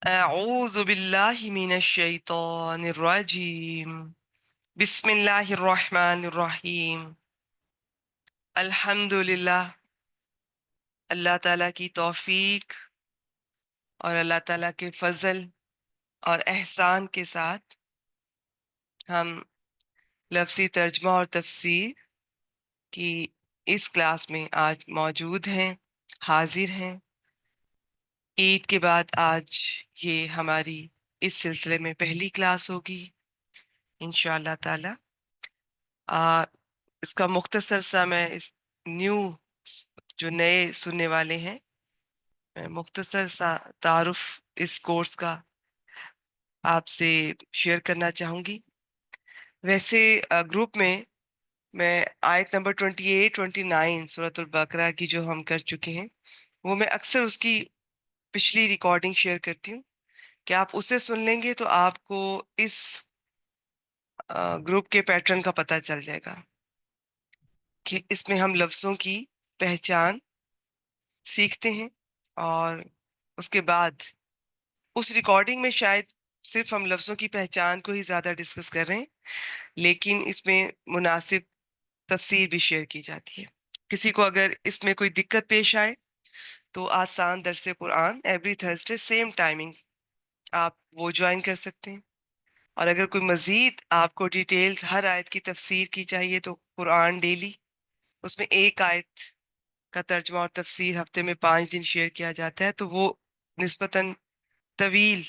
أعوذ بالله من الشيطان الرجيم بسم الله الرحمن الرحيم الحمد للہ اللہ تعالیٰ کی توفیق اور اللہ تعالیٰ کے فضل اور احسان کے ساتھ ہم لفظی ترجمہ اور تفسیر کی اس کلاس میں آج موجود ہیں، حاضر ہیں۔ عید کے بعد آج یہ ہماری اس سلسلے میں پہلی کلاس ہوگی انشاءاللہ تعالی۔ اس کا مختصر سا میں اس نیو جو نئے سننے والے ہیں، میں مختصر سا تعارف اس کورس کا آپ سے شیئر کرنا چاہوں گی۔ ویسے گروپ میں آیت نمبر 28 29 سورۃ البقرہ کی جو ہم کر چکے ہیں، وہ میں اکثر اس کی پچھلی ریکارڈنگ شیئر کرتی ہوں کہ آپ اسے سن لیں گے تو آپ کو اس گروپ کے پیٹرن کا پتہ چل جائے گا کہ اس میں ہم لفظوں کی پہچان سیکھتے ہیں، اور اس کے بعد اس ریکارڈنگ میں شاید صرف ہم لفظوں کی پہچان کو ہی زیادہ ڈسکس کر رہے ہیں، لیکن اس میں مناسب تفسیر بھی شیئر کی جاتی ہے۔ کسی کو اگر اس میں کوئی دقت پیش آئے تو آسان درس قرآن ایوری تھرسڈے سیم ٹائمنگ آپ وہ جوائن کر سکتے ہیں، اور اگر کوئی مزید آپ کو ڈیٹیلز ہر آیت کی تفسیر کی چاہیے تو قرآن ڈیلی، اس میں ایک آیت کا ترجمہ اور تفسیر ہفتے میں 5 دن شیئر کیا جاتا ہے، تو وہ نسبتاً طویل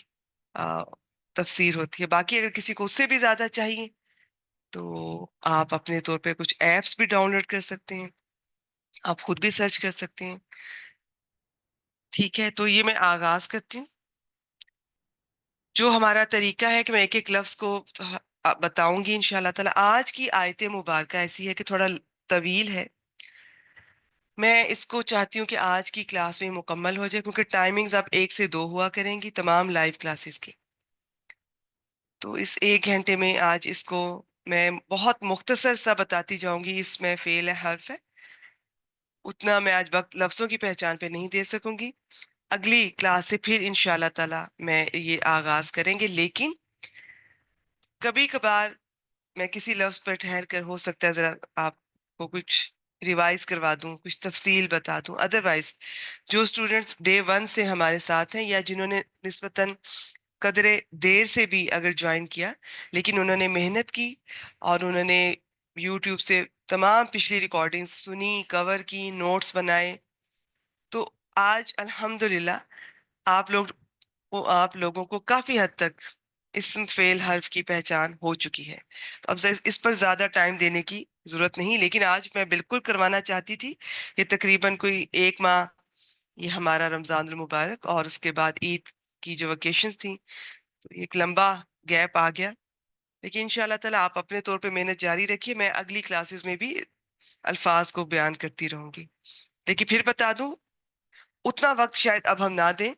تفسیر ہوتی ہے۔ باقی اگر کسی کو اس سے بھی زیادہ چاہیے تو آپ اپنے طور پہ کچھ ایپس بھی ڈاؤن لوڈ کر سکتے ہیں، آپ خود بھی سرچ کر سکتے ہیں۔ ٹھیک ہے، تو یہ میں آغاز کرتی ہوں۔ جو ہمارا طریقہ ہے کہ میں ایک ایک لفظ کو بتاؤں گی انشاءاللہ تعالی۔ آج کی آیت مبارکہ ایسی ہے کہ تھوڑا طویل ہے، میں اس کو چاہتی ہوں کہ آج کی کلاس میں مکمل ہو جائے، کیونکہ ٹائمنگز اب 1 سے 2 ہوا کریں گی تمام لائیو کلاسز کی۔ تو اس 1 گھنٹے میں آج اس کو میں بہت مختصر سا بتاتی جاؤں گی۔ اس میں فعل ہے، حرف ہے، اتنا میں آج وقت لفظوں کی پہچان پہ نہیں دے سکوں گی۔ اگلی کلاس سے پھر انشاءاللہ تعالی میں یہ آغاز کریں گے، لیکن کبھی کبھار میں کسی لفظ پر ٹھہر کر ہو سکتا ہے ذرا آپ کو کچھ ریوائز کروا دوں، کچھ تفصیل بتا دوں۔ ادروائز جو اسٹوڈنٹس ڈے 1 سے ہمارے ساتھ ہیں، یا جنہوں نے نسبتاً قدرے دیر سے بھی اگر جوائن کیا لیکن انہوں نے محنت کی اور انہوں نے یوٹیوب سے تمام پچھلی ریکارڈنگ سنی، کور کی، نوٹس بنائے، تو آج الحمدللہ آپ لوگوں کو کافی حد تک اسم فعل حرف کی پہچان ہو چکی ہے۔ تو اب اس پر زیادہ ٹائم دینے کی ضرورت نہیں، لیکن آج میں بالکل کروانا چاہتی تھی کہ تقریباً کوئی 1 ماہ یہ ہمارا رمضان المبارک اور اس کے بعد عید کی جو ویکیشن تھیں، تو ایک لمبا گیپ آ گیا، لیکن انشاءاللہ تعالیٰ آپ اپنے طور پہ محنت جاری رکھیے، میں اگلی کلاسز میں بھی الفاظ کو بیان کرتی رہوں گی۔ لیکن پھر بتا دوں، اتنا وقت شاید اب ہم نہ دیں،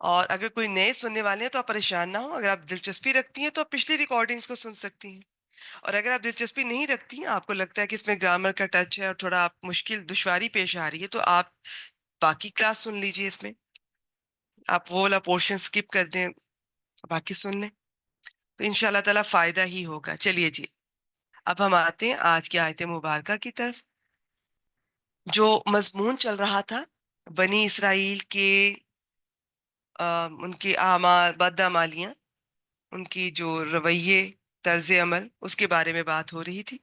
اور اگر کوئی نئے سننے والے ہیں تو آپ پریشان نہ ہو، اگر آپ دلچسپی رکھتی ہیں تو آپ پچھلی ریکارڈنگز کو سن سکتی ہیں، اور اگر آپ دلچسپی نہیں رکھتی ہیں، آپ کو لگتا ہے کہ اس میں گرامر کا ٹچ ہے اور تھوڑا آپ مشکل دشواری پیش آ رہی ہے، تو آپ باقی کلاس سن لیجیے، اس میں آپ وہ والا پورشن سکپ کر دیں، باقی سن لیں، تو انشاءاللہ تعالیٰ فائدہ ہی ہوگا۔ چلیے جی، اب ہم آتے ہیں آج کی آیت مبارکہ کی طرف۔ جو مضمون چل رہا تھا بنی اسرائیل کے ان کی اعمال بدعمالیاں، ان کی جو رویے، طرز عمل، اس کے بارے میں بات ہو رہی تھی۔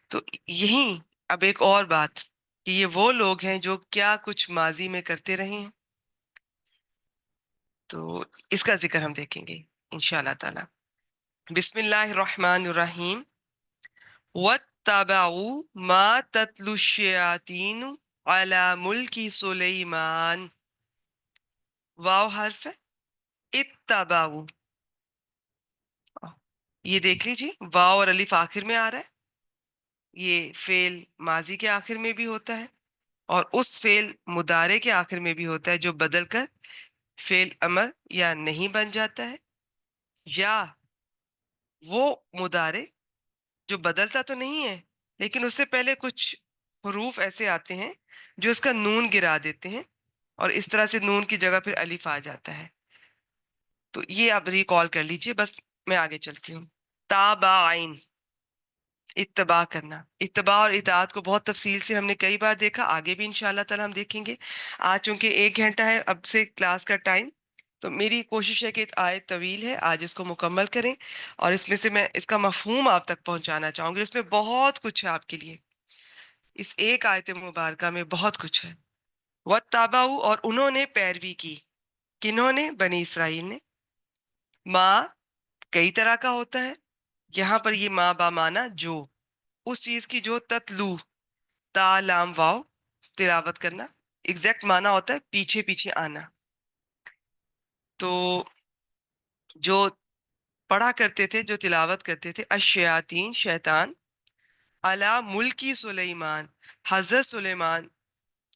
تو یہیں اب ایک اور بات کہ یہ وہ لوگ ہیں جو کیا کچھ ماضی میں کرتے رہے ہیں، تو اس کا ذکر ہم دیکھیں گے انشاءاللہ تعالی۔ بسم اللہ الرحمن الرحیم۔ وَاتَّبَعُوا مَا تَتْلُو الشَّيَاطِينُ عَلَى مُلْكِ سُلَيْمَانَ۔ واو حرف ہے، اتبعوا، یہ دیکھ لیجیے واو اور الف آخر میں آ رہا ہے، یہ فعل ماضی کے آخر میں بھی ہوتا ہے، اور اس فعل مضارع کے آخر میں بھی ہوتا ہے جو بدل کر فعل امر یا نہیں بن جاتا ہے، یا وہ مضارع جو بدلتا تو نہیں ہے لیکن اس سے پہلے کچھ حروف ایسے آتے ہیں جو اس کا نون گرا دیتے ہیں، اور اس طرح سے نون کی جگہ پھر الف آ جاتا ہے. تو یہ آپ ریکال کر لیجئے. بس میں آگے چلتی ہوں. تابعین، اتباع کرنا. اتباع اور اطاعت کو بہت تفصیل سے ہم نے کئی بار دیکھا، آگے بھی انشاءاللہ تعالی ہم دیکھیں گے. آج چونکہ 1 گھنٹہ ہے اب سے کلاس کا ٹائم، تو میری کوشش ہے کہ آیت طویل ہے، آج اس کو مکمل کریں، اور اس میں سے میں اس کا مفہوم آپ تک پہنچانا چاہوں گی. اس میں بہت کچھ ہے آپ کے لیے، اس ایک آیت مبارکہ میں بہت کچھ ہے. وَاتَّبَعُوا، اور انہوں نے پیروی کی. کنہوں نے؟ بنی اسرائیل نے. ماں کئی طرح کا ہوتا ہے، یہاں پر یہ ماں با مانا جو، اس چیز کی جو تتلو، تا لام واو، تلاوت کرنا. ایگزیکٹ مانا ہوتا ہے پیچھے پیچھے آنا. تو جو پڑھا کرتے تھے، جو تلاوت کرتے تھے، الشیاطین، شیطان، علی ملکی سلیمان، حضرت سلیمان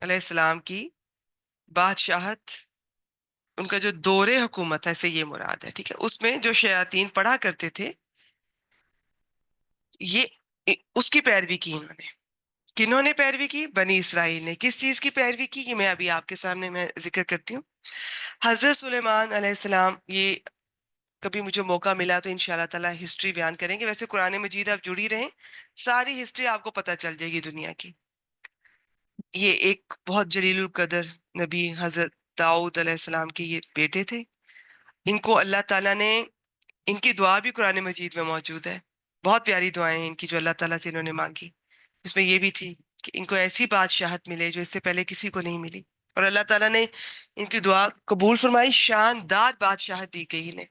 علیہ السلام کی بادشاہت، ان کا جو دور حکومت ہے سے یہ مراد ہے. ٹھیک ہے، اس میں جو شیاطین پڑھا کرتے تھے، یہ اس کی پیروی کی انہوں نے. کنہوں نے پیروی کی؟ بنی اسرائیل نے. کس چیز کی پیروی کی؟ یہ میں ابھی آپ کے سامنے میں ذکر کرتی ہوں. حضرت سلیمان علیہ السلام، یہ کبھی مجھے موقع ملا تو انشاءاللہ تعالی ہسٹری بیان کریں گے. ویسے قرآن مجید آپ جڑی رہیں، ساری ہسٹری آپ کو پتہ چل جائے گی دنیا کی. یہ ایک بہت جلیل القدر نبی حضرت داؤد علیہ السلام کے یہ بیٹے تھے. ان کو اللہ تعالیٰ نے، ان کی دعا بھی قرآن مجید میں موجود ہے. بہت پیاری دعائیں ہیں ان کی جو اللہ تعالیٰ سے انہوں نے مانگی. اس میں یہ بھی تھی کہ ان کو ایسی بادشاہت ملے جو اس سے پہلے کسی کو نہیں ملی، اور اللہ تعالیٰ نے ان کی دعا قبول فرمائی. شاندار بادشاہت دی گئی انہیں،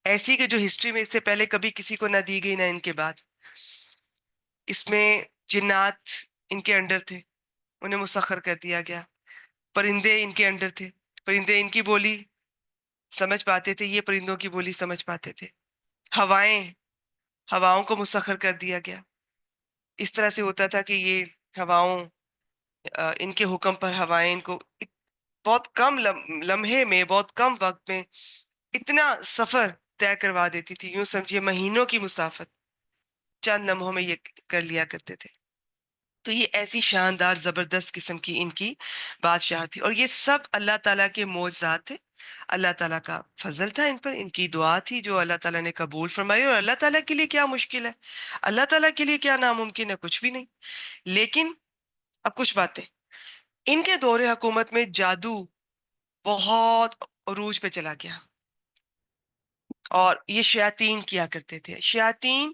ایسی کہ جو ہسٹری میں اس سے پہلے کبھی کسی کو نہ دی گئی نہ ان کے بعد. اس میں جنات ان کے انڈر تھے، انہیں مسخر کر دیا گیا. پرندے ان کے انڈر تھے، پرندے ان کی بولی سمجھ پاتے تھے، یہ پرندوں کی بولی سمجھ پاتے تھے. ہوائیں، ہواؤں کو مسخر کر دیا گیا. اس طرح سے ہوتا تھا کہ یہ ہواؤں، ان کے حکم پر ہوائیں ان کو بہت کم لمحے میں، بہت کم وقت میں اتنا سفر طے کروا دیتی تھی. یوں سمجھیے مہینوں کی مسافت چند لمحوں میں یہ کر لیا کرتے تھے. تو یہ ایسی شاندار زبردست قسم کی ان کی بادشاہت تھی، اور یہ سب اللہ تعالیٰ کے معجزات تھے. اللہ تعالیٰ کا فضل تھا ان پر، ان کی دعا تھی جو اللہ تعالیٰ نے قبول فرمائی. اور اللہ تعالیٰ کے لیے کیا مشکل ہے، اللہ تعالیٰ کے لیے کیا ناممکن ہے؟ کچھ بھی نہیں. لیکن اب کچھ باتیں، ان کے دور حکومت میں جادو بہت عروج پہ چلا گیا، اور یہ شیاطین کیا کرتے تھے. شیاطین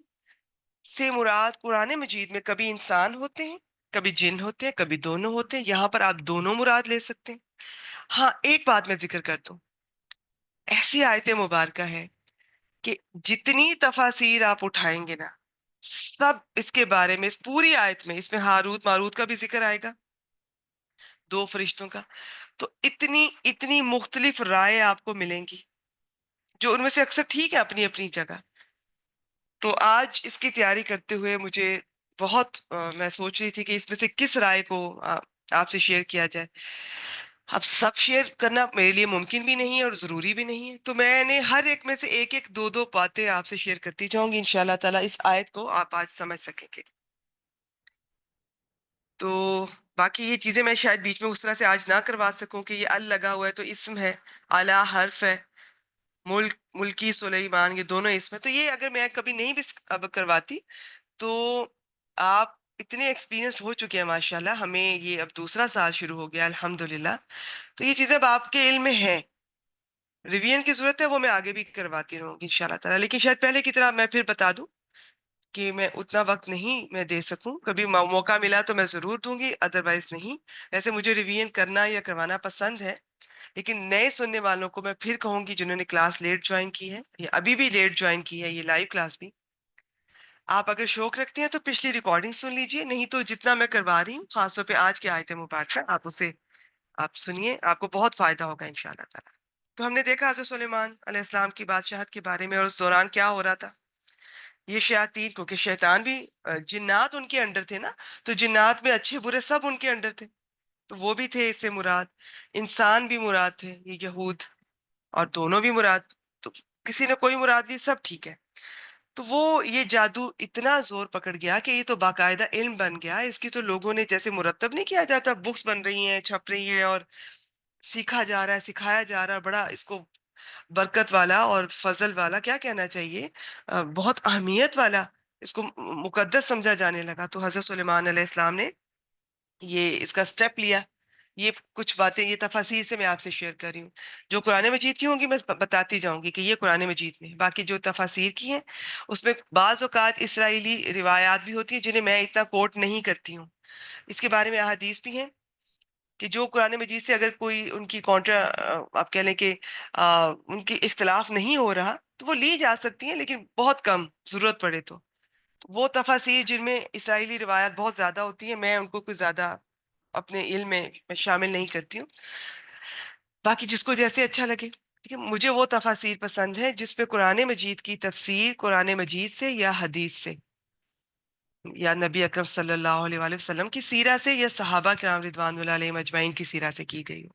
سے مراد قرآن مجید میں کبھی انسان ہوتے ہیں، کبھی جن ہوتے ہیں، کبھی دونوں ہوتے ہیں. یہاں پر آپ دونوں مراد لے سکتے ہیں. ہاں، ایک بات میں ذکر کر دوں، ایسی آیت مبارکہ ہے کہ جتنی تفاسیر آپ اٹھائیں گے نا، سب اس کے بارے میں، اس پوری آیت میں، اس میں ہاروت ماروت کا بھی ذکر آئے گا، 2 فرشتوں کا. تو اتنی اتنی مختلف رائے آپ کو ملیں گی، جو ان میں سے اکثر ٹھیک ہے اپنی اپنی جگہ. تو آج اس کی تیاری کرتے ہوئے مجھے بہت میں سوچ رہی تھی کہ اس میں سے کس رائے کو آپ سے شیئر کیا جائے. اب سب شیئر کرنا میرے لیے ممکن بھی نہیں ہے اور ضروری بھی نہیں ہے، تو میں نے ہر ایک میں سے ایک ایک دو دو باتیں آپ سے شیئر کرتی جاؤں گی. انشاءاللہ تعالیٰ اس آیت کو آپ آج سمجھ سکیں گے. تو باقی یہ چیزیں میں شاید بیچ میں اس طرح سے آج نہ کروا سکوں کہ یہ ال لگا ہوا ہے تو اسم ہے، اعلیٰ حرف ہے، ملکی سلیمان، یہ دونوں اسم ہے. تو یہ اگر میں کبھی نہیں بھی اب کرواتی تو آپ اتنے ایکسپیرینس ہو چکے ہیں ماشاءاللہ. ہمیں یہ اب دوسرا سال شروع ہو گیا الحمدللہ، تو یہ چیزیں اب آپ کے علم میں ہیں. ریویژن کی ضرورت ہے وہ میں آگے بھی کرواتی رہوں گی انشاءاللہ تعالیٰ. لیکن شاید پہلے کی طرح میں پھر بتا دوں کہ میں اتنا وقت نہیں میں دے سکوں. کبھی موقع ملا تو میں ضرور دوں گی، ادروائز نہیں. ویسے مجھے ریویژن کرنا یا کروانا پسند ہے، لیکن نئے سننے والوں کو میں پھر کہوں گی جنہوں نے کلاس لیٹ جوائن کی ہے یا ابھی بھی لیٹ جوائن کی ہے، یہ لائیو کلاس بھی، آپ اگر شوق رکھتے ہیں تو پچھلی ریکارڈنگ سن لیجئے، نہیں تو جتنا میں کروا رہی ہوں خاص طور پہ آج کے آیت مبارکہ آپ اسے آپ سنیے، آپ کو بہت فائدہ ہوگا انشاءاللہ تعالیٰ. تو ہم نے دیکھا حضرت سلیمان علیہ السلام کی بادشاہت کے بارے میں، اور اس دوران کیا ہو رہا تھا. یہ شیاطین، کیونکہ شیطان بھی، جنات ان کے انڈر تھے نا، تو جنات میں اچھے برے سب ان کے انڈر تھے، تو وہ بھی تھے اس سے مراد. انسان بھی مراد تھے، یہ یہود، اور دونوں بھی مراد. تو کسی نے کوئی مراد لی، سب ٹھیک ہے. تو وہ یہ جادو اتنا زور پکڑ گیا کہ یہ تو باقاعدہ علم بن گیا. اس کی تو لوگوں نے، جیسے مرتب نہیں کیا جاتا، بکس بن رہی ہیں، چھپ رہی ہیں، اور سیکھا جا رہا ہے، سکھایا جا رہا ہے، بڑا اس کو برکت والا اور فضل والا کیا کہنا چاہیے، بہت اہمیت والا، اس کو مقدس سمجھا جانے لگا. تو حضرت سلیمان علیہ السلام نے یہ اس کا سٹیپ لیا. یہ کچھ باتیں یہ تفاسیر سے میں آپ سے شیئر کر رہی ہوں، جو قرآن مجید کی ہوں گی میں بتاتی جاؤں گی کہ یہ قرآن مجید میں. باقی جو تفاسیر کی ہیں اس میں بعض اوقات اسرائیلی روایات بھی ہوتی ہیں جنہیں میں اتنا کوٹ نہیں کرتی ہوں. اس کے بارے میں احادیث بھی ہیں کہ جو قرآن مجید سے اگر کوئی ان کی کانٹرا، آپ کہہ لیں کہ ان کی اختلاف نہیں ہو رہا تو وہ لی جا سکتی ہیں، لیکن بہت کم ضرورت پڑے تو. وہ تفاسیر جن میں اسرائیلی روایات بہت زیادہ ہوتی ہیں میں ان کو کچھ زیادہ اپنے علم میں شامل نہیں کرتی ہوں. باقی جس کو جیسے اچھا لگے. ٹھیک ہے، مجھے وہ تفاسیر پسند ہے جس پہ قرآن مجید کی تفسیر قرآن مجید سے یا حدیث سے یا نبی اکرم صلی اللہ علیہ وآلہ وسلم کی سیرہ سے یا صحابہ کرام رضوان اللہ علیہم اجمعین کی سیرہ سے کی گئی ہو.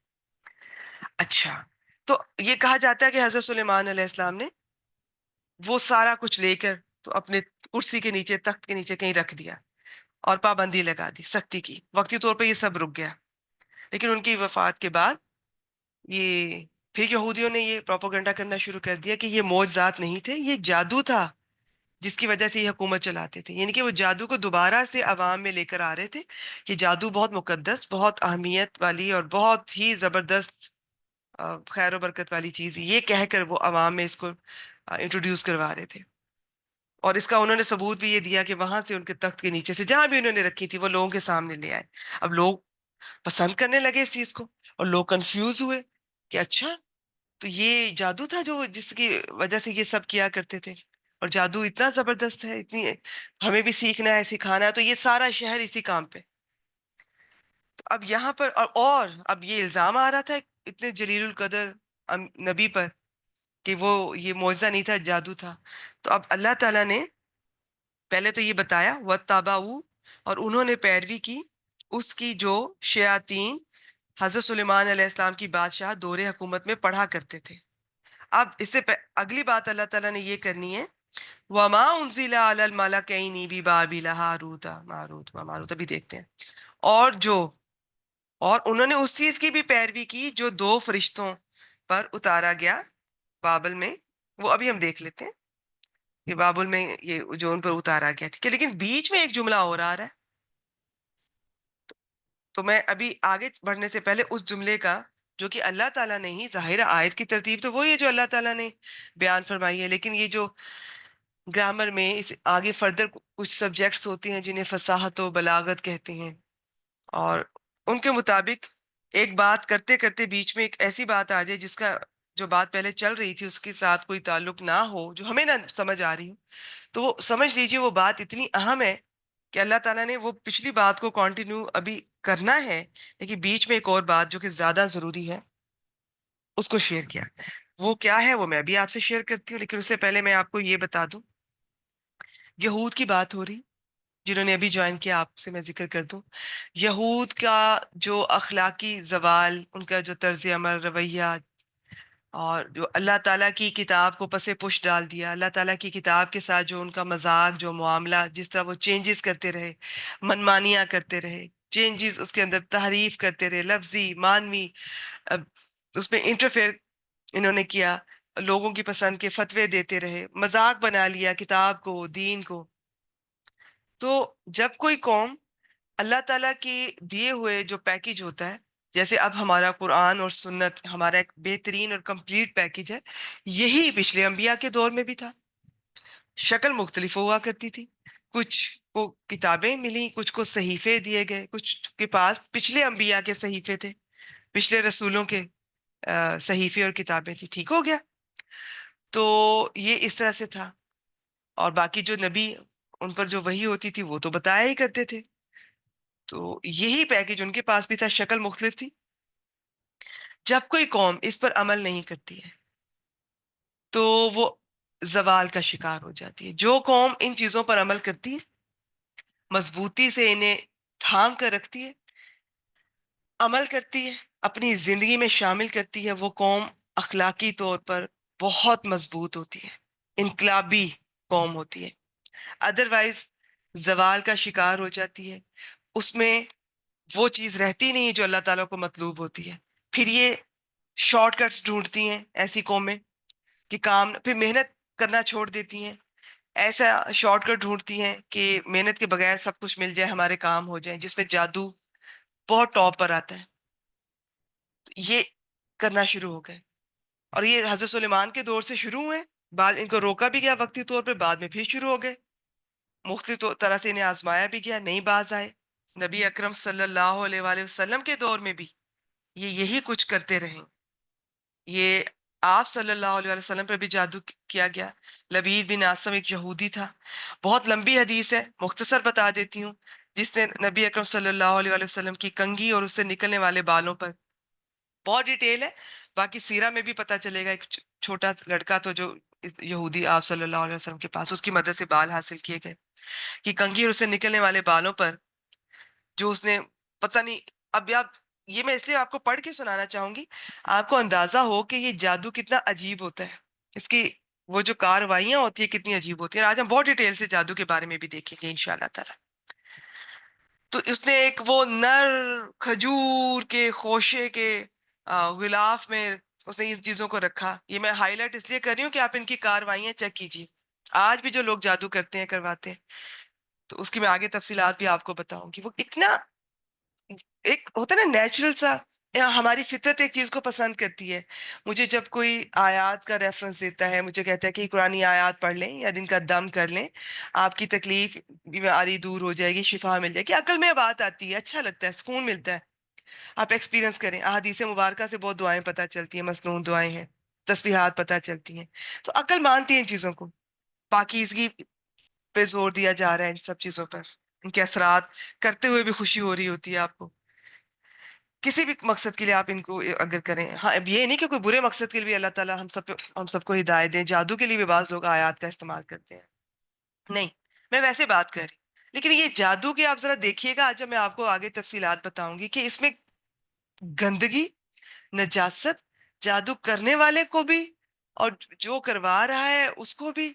اچھا، تو یہ کہا جاتا ہے کہ حضرت سلیمان علیہ السلام نے وہ سارا کچھ لے کر تو اپنے کرسی کے نیچے، تخت کے نیچے کہیں رکھ دیا اور پابندی لگا دی، سختی کی. وقتی طور پہ یہ سب رک گیا، لیکن ان کی وفات کے بعد یہ پھر یہودیوں نے یہ پروپیگنڈا کرنا شروع کر دیا کہ یہ معجزات نہیں تھے، یہ جادو تھا جس کی وجہ سے یہ حکومت چلاتے تھے. یعنی کہ وہ جادو کو دوبارہ سے عوام میں لے کر آ رہے تھے کہ جادو بہت مقدس، بہت اہمیت والی اور بہت ہی زبردست خیر و برکت والی چیز، یہ کہہ کر وہ عوام میں اس کو انٹروڈیوس کروا رہے تھے. اور اس کا انہوں نے ثبوت بھی یہ دیا کہ وہاں سے ان کے تخت کے نیچے سے جہاں بھی انہوں نے رکھی تھی وہ لوگوں کے سامنے لے آئے. اب لوگ پسند کرنے لگے اس چیز کو اور لوگ کنفیوز ہوئے کہ اچھا تو یہ جادو تھا جو جس کی وجہ سے یہ سب کیا کرتے تھے، اور جادو اتنا زبردست ہے، اتنی ہمیں بھی سیکھنا ہے، سکھانا ہے، تو یہ سارا شہر اسی کام پہ. تو اب یہاں پر اور اب یہ الزام آ رہا تھا اتنے جلیل القدر نبی پر کہ وہ یہ معجزہ نہیں تھا، جادو تھا. تو اب اللہ تعالیٰ نے پہلے تو یہ بتایا وَاتَّبَعُوا، اور انہوں نے پیروی کی اس کی جو شیاطین حضرت سلیمان علیہ السلام کی بادشاہ دور حکومت میں پڑھا کرتے تھے. اب اس سے اگلی بات اللہ تعالیٰ نے یہ کرنی ہے وَمَا أُنزِلَ عَلَى الْمَلَكَيْنِ بِبَابِلَ هَارُوتَ مَارُوتَ وَمَارُوتَ بھی دیکھتے ہیں. اور انہوں نے اس چیز کی بھی پیروی کی جو دو فرشتوں پر اتارا گیا بابل میں. وہ ابھی ہم دیکھ لیتے ہیں کہ بابل میں یہ جو ان پر اتارا گیا. ٹھیک ہے، لیکن بیچ میں ایک جملہ اور آ رہا ہے. تو میں ابھی آگے بڑھنے سے پہلے اس جملے کا جو کہ اللہ تعالیٰ نے ہی، ظاہر آیت کی ترتیب تو وہی ہے جو اللہ تعالیٰ نے بیان فرمائی ہے، لیکن یہ جو گرامر میں اس آگے فردر کچھ سبجیکٹس ہوتے ہیں جنہیں فصاحت و بلاغت کہتے ہیں، اور ان کے مطابق ایک بات کرتے کرتے بیچ میں ایک ایسی بات آ جائے جس کا جو بات پہلے چل رہی تھی اس کے ساتھ کوئی تعلق نہ ہو، جو ہمیں نہ سمجھ آ رہی ہو، تو وہ سمجھ لیجئے وہ بات اتنی اہم ہے کہ اللہ تعالیٰ نے وہ پچھلی بات کو کنٹینیو ابھی کرنا ہے، لیکن بیچ میں ایک اور بات جو کہ زیادہ ضروری ہے اس کو شیئر کیا. وہ کیا ہے وہ میں ابھی آپ سے شیئر کرتی ہوں، لیکن اس سے پہلے میں آپ کو یہ بتا دوں، یہود کی بات ہو رہی، جنہوں نے ابھی جوائن کیا آپ سے میں ذکر کر دوں. یہود کا جو اخلاقی زوال، ان کا جو طرز عمل، رویہ، اور جو اللہ تعالیٰ کی کتاب کو پس پش ڈال دیا، اللہ تعالیٰ کی کتاب کے ساتھ جو ان کا مذاق، جو معاملہ، جس طرح وہ چینجز کرتے رہے، منمانیاں کرتے رہے، چینجز اس کے اندر تحریف کرتے رہے، لفظی مانوی، اب اس میں انٹرفیئر انہوں نے کیا، لوگوں کی پسند کے فتوے دیتے رہے، مذاق بنا لیا کتاب کو، دین کو. تو جب کوئی قوم اللہ تعالیٰ کی دیے ہوئے جو پیکج ہوتا ہے، جیسے اب ہمارا قرآن اور سنت ہمارا ایک بہترین اور کمپلیٹ پیکج ہے، یہی پچھلے انبیاء کے دور میں بھی تھا. شکل مختلف ہوا کرتی تھی، کچھ کو کتابیں ملی، کچھ کو صحیفے دیے گئے، کچھ کے پاس پچھلے انبیاء کے صحیفے تھے، پچھلے رسولوں کے صحیفے اور کتابیں تھی. ٹھیک ہو گیا؟ تو یہ اس طرح سے تھا. اور باقی جو نبی ان پر جو وحی ہوتی تھی وہ تو بتایا ہی کرتے تھے. تو یہی پیکج ان کے پاس بھی تھا، شکل مختلف تھی. جب کوئی قوم اس پر عمل نہیں کرتی ہے تو وہ زوال کا شکار ہو جاتی ہے. جو قوم ان چیزوں پر عمل کرتی ہے، مضبوطی سے انہیں تھام کر رکھتی ہے، عمل کرتی ہے، اپنی زندگی میں شامل کرتی ہے، وہ قوم اخلاقی طور پر بہت مضبوط ہوتی ہے، انقلابی قوم ہوتی ہے. ادروائز زوال کا شکار ہو جاتی ہے، اس میں وہ چیز رہتی نہیں جو اللہ تعالیٰ کو مطلوب ہوتی ہے. پھر یہ شارٹ کٹس ڈھونڈتی ہیں ایسی قومیں کہ کام، پھر محنت کرنا چھوڑ دیتی ہیں، ایسا شارٹ کٹ ڈھونڈتی ہیں کہ محنت کے بغیر سب کچھ مل جائے، ہمارے کام ہو جائیں، جس میں جادو بہت ٹاپ پر آتا ہے. یہ کرنا شروع ہو گئے، اور یہ حضرت سلیمان کے دور سے شروع ہوئے. بعد ان کو روکا بھی گیا وقتی طور پہ، بعد میں پھر شروع ہو گئے. مختلف طرح سے انہیں آزمایا بھی گیا، نہیں باز آئے. نبی اکرم صلی اللہ علیہ وآلہ وسلم کے دور میں بھی یہ یہی کچھ کرتے رہے. یہ آپ صلی اللہ علیہ وسلم پر بھی جادو کیا گیا. لبید بن عاصم ایک یہودی تھا. بہت لمبی حدیث ہے، مختصر بتا دیتی ہوں. جس نے نبی اکرم صلی اللہ علیہ وسلم کی کنگھی اور اس سے نکلنے والے بالوں پر، بہت ڈیٹیل ہے، باقی سیرہ میں بھی پتا چلے گا. ایک چھوٹا لڑکا تو جو یہودی آپ صلی اللہ علیہ وسلم کے پاس، اس کی مدد سے بال حاصل کیے گئے کہ کنگھی اور اس سے نکلنے والے بالوں پر جو اس نے، پتہ نہیں، اب آپ، یہ میں اس لیے آپ کو پڑھ کے سنانا چاہوں گی، آپ کو اندازہ ہو کہ یہ جادو کتنا عجیب ہوتا ہے، اس کی وہ جو کاروائیاں ہوتی ہیں کتنی عجیب ہوتی ہیں. آج ہم بہت ڈیٹیل سے جادو کے بارے میں بھی دیکھیں گے انشاءاللہ تعالی. تو اس نے ایک وہ نر کھجور کے خوشے کے غلاف میں اس نے ان چیزوں کو رکھا. یہ میں ہائی لائٹ اس لیے کر رہی ہوں کہ آپ ان کی کاروائیاں چیک کیجیے. آج بھی جو لوگ جادو کرتے ہیں، کرواتے ہیں، تو اس کی میں آگے تفصیلات بھی آپ کو بتاؤں گی. وہ اتنا ایک ہوتا ہے نا نیچرل سا، ہماری فطرت ایک چیز کو پسند کرتی ہے. مجھے جب کوئی آیات کا ریفرنس دیتا ہے، مجھے کہتا ہے کہ قرآن آیات پڑھ لیں یا دن کا دم کر لیں، آپ کی تکلیف بیماری دور ہو جائے گی، شفا مل جائے گی، عقل میں بات آتی ہے، اچھا لگتا ہے، سکون ملتا ہے. آپ ایکسپیرینس کریں، احادیث مبارکہ سے بہت دعائیں پتہ چلتی ہیں، مسنون دعائیں ہیں، تسبیحات پتہ چلتی ہیں، تو عقل مانتی ہے ان چیزوں کو. پاکیزگی پہ زور دیا جا رہا ہے، ان سب چیزوں پر، ان کے اثرات کرتے ہوئے بھی خوشی ہو رہی ہوتی ہے آپ کو. کسی بھی مقصد کے لیے آپ ان کو اگر کریں، ہاں اب یہ نہیں کہ کوئی برے مقصد کے لیے بھی اللہ تعالیٰ ہم سب کو ہدایت دیں. جادو کے لیے بھی بعض لوگ آیات کا استعمال کرتے ہیں، نہیں، میں ویسے بات کر رہی. لیکن یہ جادو کے آپ ذرا دیکھیے گا، آج جب میں آپ کو آگے تفصیلات بتاؤں گی کہ اس میں گندگی، نجاست، جادو کرنے والے کو بھی اور جو کروا رہا ہے اس کو بھی،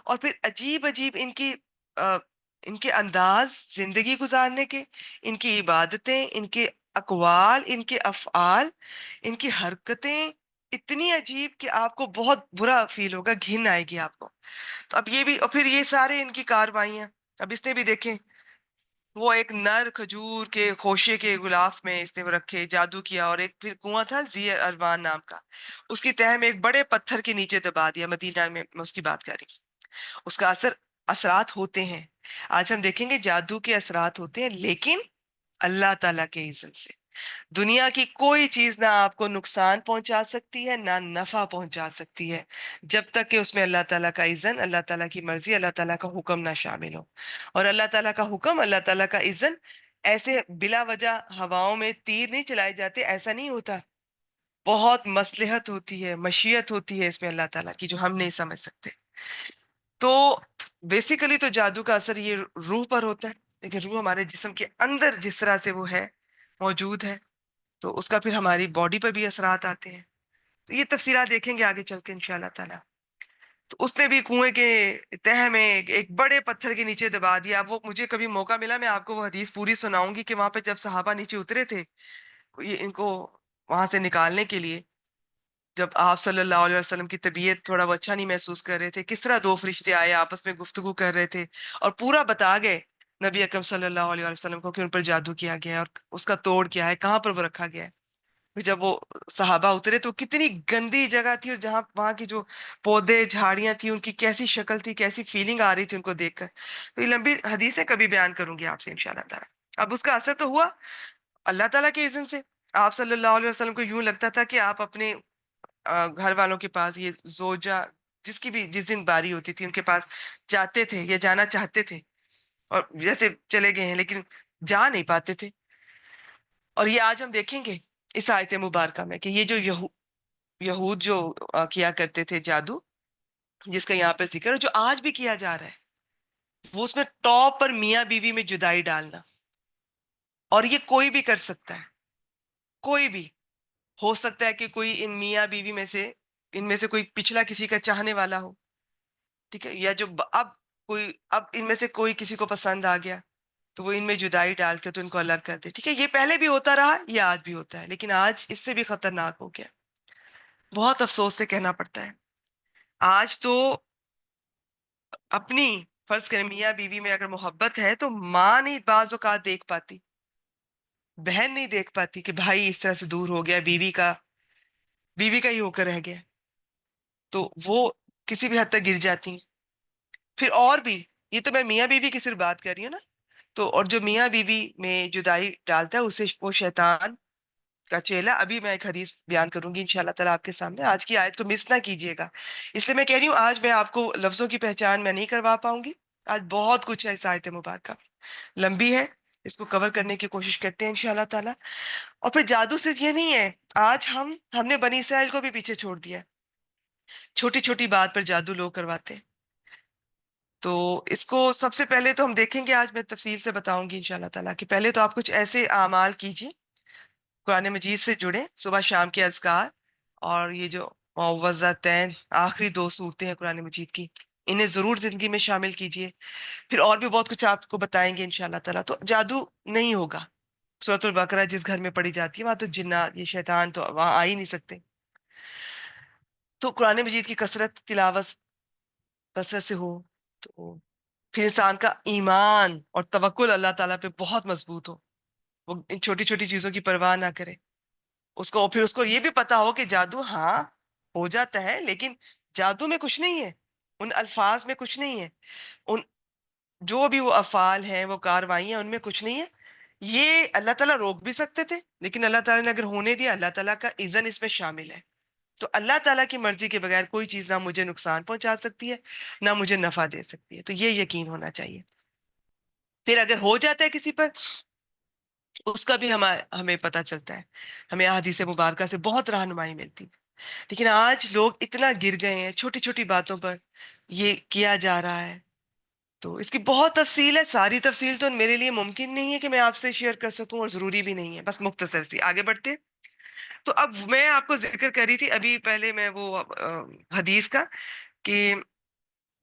اور پھر عجیب عجیب ان کے انداز زندگی گزارنے کے، ان کی عبادتیں، ان کے اقوال، ان کے افعال، ان کی حرکتیں اتنی عجیب کہ آپ کو بہت برا فیل ہوگا، گھن آئے گی آپ کو. تو اب یہ بھی، اور پھر یہ سارے ان کی کاروائیاں، اب اس نے بھی دیکھیں، وہ ایک نر کھجور کے خوشے کے غلاف میں اس نے وہ رکھے، جادو کیا. اور ایک پھر کنواں تھا ذی اروان نام کا، اس کی تہہ میں ایک بڑے پتھر کے نیچے دبا دیا. مدینہ میں اس کی بات کر رہی. اس کا اثرات ہوتے ہیں. آج ہم دیکھیں گے جادو کے اثرات ہوتے ہیں، لیکن اللہ تعالیٰ کے اذن سے. دنیا کی کوئی چیز نہ آپ کو نقصان پہنچا سکتی ہے، نہ نفع پہنچا سکتی ہے، جب تک کہ اس میں اللہ تعالیٰ کا اذن، اللہ تعالیٰ کی مرضی، اللہ تعالیٰ کا حکم نہ شامل ہو. اور اللہ تعالیٰ کا حکم، اللہ تعالیٰ کا اذن، ایسے بلا وجہ ہواؤں میں تیر نہیں چلائے جاتے، ایسا نہیں ہوتا. بہت مصلحت ہوتی ہے، مشیت ہوتی ہے اس میں اللہ تعالیٰ کی، جو ہم نہیں سمجھ سکتے. تو بیسیکلی تو جادو کا اثر یہ روح پر ہوتا ہے، لیکن روح ہمارے جسم کے اندر جس طرح سے وہ ہے، موجود ہے، تو اس کا پھر ہماری باڈی پر بھی اثرات آتے ہیں. تو یہ تفصیلات دیکھیں گے آگے چل کے انشاءاللہ تعالیٰ. تو اس نے بھی کنویں کے تہہ میں ایک بڑے پتھر کے نیچے دبا دیا. وہ مجھے کبھی موقع ملا میں آپ کو وہ حدیث پوری سناؤں گی کہ وہاں پہ جب صحابہ نیچے اترے تھے یہ ان کو وہاں سے نکالنے کے لیے، جب آپ صلی اللہ علیہ وسلم کی طبیعت تھوڑا وہ اچھا نہیں محسوس کر رہے تھے، کس طرح دو فرشتے آئے، آپس میں گفتگو کر رہے تھے اور پورا بتا گئے نبی اکرم صلی اللہ علیہ وسلم کو کہ ان پر جادو کیا گیا ہے اور اس کا توڑ کیا ہے، کہاں پر وہ رکھا گیا ہے. پھر جب وہ صحابہ اترے تو کتنی گندی جگہ تھی، اور جہاں وہاں کی جو پودے جھاڑیاں تھی ان کی کیسی شکل تھی، کیسی فیلنگ آ رہی تھی ان کو دیکھ کر. تو یہ لمبی حدیثیں کبھی بیان کروں گی آپ سے انشاءاللہ تعالیٰ. اب اس کا اثر تو ہوا اللہ تعالیٰ کے اذن سے. آپ صلی اللہ علیہ وسلم کو یوں لگتا تھا کہ آپ اپنے گھر والوں کے پاس، یہ زوجہ جس کی بھی جس دن باری ہوتی تھی ان کے پاس جاتے تھے یا جانا چاہتے تھے، اور جیسے چلے گئے ہیں لیکن جا نہیں پاتے تھے. اور یہ آج ہم دیکھیں گے اس آیت مبارکہ میں کہ یہ جو یہود جو کیا کرتے تھے جادو، جس کا یہاں پہ ذکر ہے، جو آج بھی کیا جا رہا ہے، وہ اس میں ٹاپ پر میاں بیوی میں جدائی ڈالنا. اور یہ کوئی بھی کر سکتا ہے، کوئی بھی. ہو سکتا ہے کہ کوئی ان میاں بیوی میں سے، ان میں سے کوئی پچھلا کسی کا چاہنے والا ہو، ٹھیک ہے، یا جو اب ان میں سے کوئی کسی کو پسند آ گیا تو وہ ان میں جدائی ڈال کے تو ان کو الگ کر دے. ٹھیک ہے, یہ پہلے بھی ہوتا رہا, یہ آج بھی ہوتا ہے, لیکن آج اس سے بھی خطرناک ہو گیا. بہت افسوس سے کہنا پڑتا ہے, آج تو اپنی فرض کریں میاں بیوی میں اگر محبت ہے تو ماں نہیں بعض اوقات دیکھ پاتی, بہن نہیں دیکھ پاتی کہ بھائی اس طرح سے دور ہو گیا, بیوی کا ہی ہو کر رہ گیا, تو وہ کسی بھی حد تک گر جاتی ہیں. پھر اور بھی, یہ تو میں میاں بیوی کی صرف بات کر رہی ہوں نا, تو اور جو میاں بیوی میں جدائی ڈالتا ہے اسے وہ شیطان کا چیلا. ابھی میں ایک حدیث بیان کروں گی انشاءاللہ تعالیٰ آپ کے سامنے, آج کی آیت کو مس نہ کیجیے گا. اس لیے میں کہہ رہی ہوں آج میں آپ کو لفظوں کی پہچان میں نہیں کروا پاؤں گی, آج بہت کچھ ہے اس آیت مبارکہ, لمبی ہے, اس کو کور کرنے کی کوشش کرتے ہیں انشاءاللہ تعالیٰ. اور پھر جادو صرف یہ نہیں ہے, آج ہم نے بنی اسرائیل کو بھی پیچھے چھوڑ دیا, چھوٹی چھوٹی بات پر جادو لوگ کرواتے ہیں. تو اس کو سب سے پہلے تو ہم دیکھیں گے, آج میں تفصیل سے بتاؤں گی انشاءاللہ تعالیٰ کہ پہلے تو آپ کچھ ایسے اعمال کیجیے, قرآن مجید سے جڑیں, صبح شام کے اذکار, اور یہ جو معوذتین آخری 2 صورتیں ہیں قرآن مجید کی, انہیں ضرور زندگی میں شامل کیجیے. پھر اور بھی بہت کچھ آپ کو بتائیں گے انشاءاللہ تعالیٰ. تو جادو نہیں ہوگا. سورۃ البقرہ جس گھر میں پڑھی جاتی ہے وہاں تو جنات, یہ شیطان تو وہاں آ ہی نہیں سکتے. تو قرآن مجید کی تلاوت کثرت سے ہو, تو پھر انسان کا ایمان اور توکل اللہ تعالیٰ پہ بہت مضبوط ہو, وہ ان چھوٹی چھوٹی چیزوں کی پرواہ نہ کرے. پھر اس کو یہ بھی پتا ہو کہ جادو ہاں ہو جاتا ہے, لیکن جادو میں کچھ نہیں ہے, ان الفاظ میں کچھ نہیں ہے, ان جو بھی وہ افعال ہیں, وہ کارروائیاں, ان میں کچھ نہیں ہے. یہ اللہ تعالیٰ روک بھی سکتے تھے, لیکن اللہ تعالیٰ نے اگر ہونے دیا, اللہ تعالیٰ کا اذن اس میں شامل ہے. تو اللہ تعالیٰ کی مرضی کے بغیر کوئی چیز نہ مجھے نقصان پہنچا سکتی ہے, نہ مجھے نفع دے سکتی ہے. تو یہ یقین ہونا چاہیے. پھر اگر ہو جاتا ہے کسی پر, اس کا بھی ہمیں پتہ چلتا ہے, ہمیں احادیث مبارکہ سے بہت رہنمائی ملتی ہے. لیکن آج لوگ اتنا گر گئے ہیں چھوٹی چھوٹی باتوں پر, یہ کیا جا رہا ہے. تو اس کی بہت تفصیل ہے, ساری تفصیل تو میرے لیے ممکن نہیں ہے کہ میں آپ سے شیئر کر سکوں, اور ضروری بھی نہیں ہے. بس مختصر سی آگے بڑھتے. تو اب میں آپ کو ذکر کر رہی تھی ابھی پہلے میں وہ حدیث کا, کہ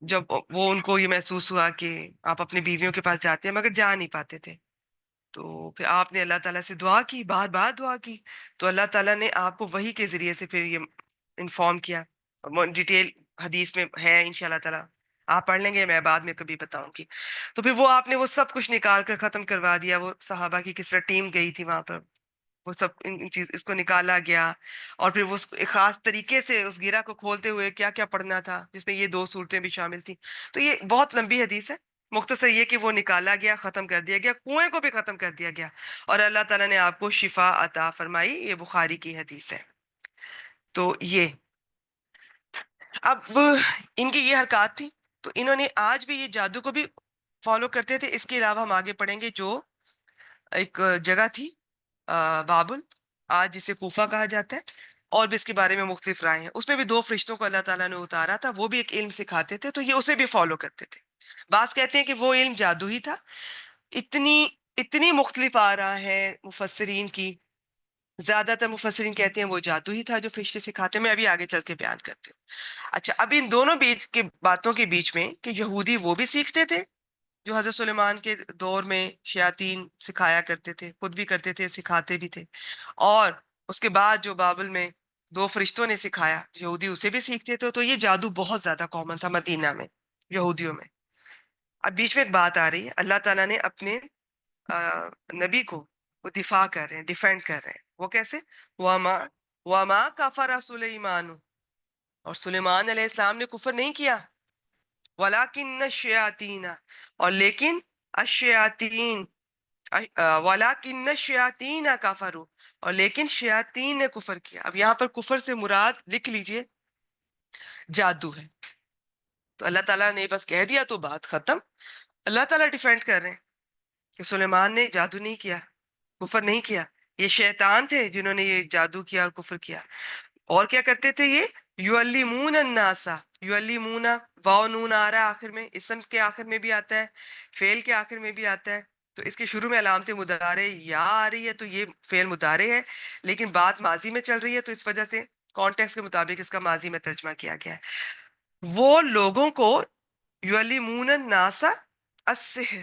جب وہ ان کو یہ محسوس ہوا کہ آپ اپنی بیویوں کے پاس جاتے ہیں مگر جا نہیں پاتے تھے, تو پھر آپ نے اللہ تعالیٰ سے دعا کی, بار بار دعا کی, تو اللہ تعالیٰ نے آپ کو وحی کے ذریعے سے پھر یہ انفارم کیا. ڈیٹیل حدیث میں ہے انشاءاللہ تعالیٰ, آپ پڑھ لیں گے, میں بعد میں کبھی بتاؤں گی. تو پھر وہ آپ نے وہ سب کچھ نکال کر ختم کروا دیا. وہ صحابہ کی کس طرح ٹیم گئی تھی وہاں پر, وہ سب چیز اس کو نکالا گیا, اور پھر وہ ایک خاص طریقے سے اس گیرا کو کھولتے ہوئے کیا کیا پڑھنا تھا, جس میں یہ 2 صورتیں بھی شامل تھیں. تو یہ بہت لمبی حدیث ہے, مختصر یہ کہ وہ نکالا گیا, ختم کر دیا گیا, کنویں کو بھی ختم کر دیا گیا, اور اللہ تعالیٰ نے آپ کو شفا عطا فرمائی. یہ بخاری کی حدیث ہے. تو یہ اب ان کی یہ حرکات تھی, تو انہوں نے آج بھی یہ جادو کو بھی فالو کرتے تھے. اس کے علاوہ ہم آگے پڑھیں گے, جو ایک جگہ تھی بابل, آج جسے کوفہ کہا جاتا ہے, اور بھی اس کے بارے میں مختلف رائے ہیں. اس میں بھی 2 فرشتوں کو اللہ تعالیٰ نے اتارا تھا, وہ بھی ایک علم سکھاتے تھے, تو یہ اسے بھی فالو کرتے تھے. بعض کہتے ہیں کہ وہ علم جادو ہی تھا. اتنی مختلف آ رہا ہے مفسرین کی, زیادہ تر مفسرین کہتے ہیں وہ جادو ہی تھا جو فرشتے سکھاتے ہیں. میں ابھی آگے چل کے بیان کرتے ہوں. اچھا, اب ان دونوں بیچ کے باتوں کے بیچ میں کہ یہودی وہ بھی سیکھتے تھے, جو حضرت سلیمان کے دور میں شیاطین سکھایا کرتے تھے, خود بھی کرتے تھے, سکھاتے بھی تھے, اور اس کے بعد جو بابل میں 2 فرشتوں نے سکھایا, یہودی اسے بھی سیکھتے تھے. تو یہ جادو بہت زیادہ کامن تھا مدینہ میں, یہودیوں میں. اب بیچ میں ایک بات آ رہی ہے, اللہ تعالیٰ نے اپنے نبی کو وہ دفاع کر رہے ہیں, ڈیفینڈ کر رہے ہیں. وہ کیسے؟ وما کفر سلیمان, اور سلیمان علیہ السلام نے کفر نہیں کیا, ولیکن الشیاطین, اور لیکن الشیاطین, ولیکن الشیاطین کفروا, اور لیکن شیاطین نے کفر کیا. اب یہاں پر کفر سے مراد لکھ لیجئے جادو ہے. تو اللہ تعالیٰ نے بس کہہ دیا تو بات ختم. اللہ تعالیٰ ڈیفینڈ کر رہے ہیں کہ سلیمان نے جادو نہیں کیا, کفر نہیں کیا, یہ شیطان تھے جنہوں نے یہ جادو کیا اور کفر کیا. اور کیا کرتے تھے یہ؟ یعلمون الناس, یعلمون, واو نون آ رہا ہے آخر میں, اسم کے آخر میں بھی آتا ہے, فعل کے آخر میں بھی آتا ہے. تو اس کے شروع میں علامت مضارع یا آ رہی ہے, تو یہ فعل مضارع ہے, لیکن بات ماضی میں چل رہی ہے, تو اس وجہ سے کانٹیکس کے مطابق اس کا ماضی میں ترجمہ کیا گیا ہے. وہ لوگوں کو یعلمون الناس السحر,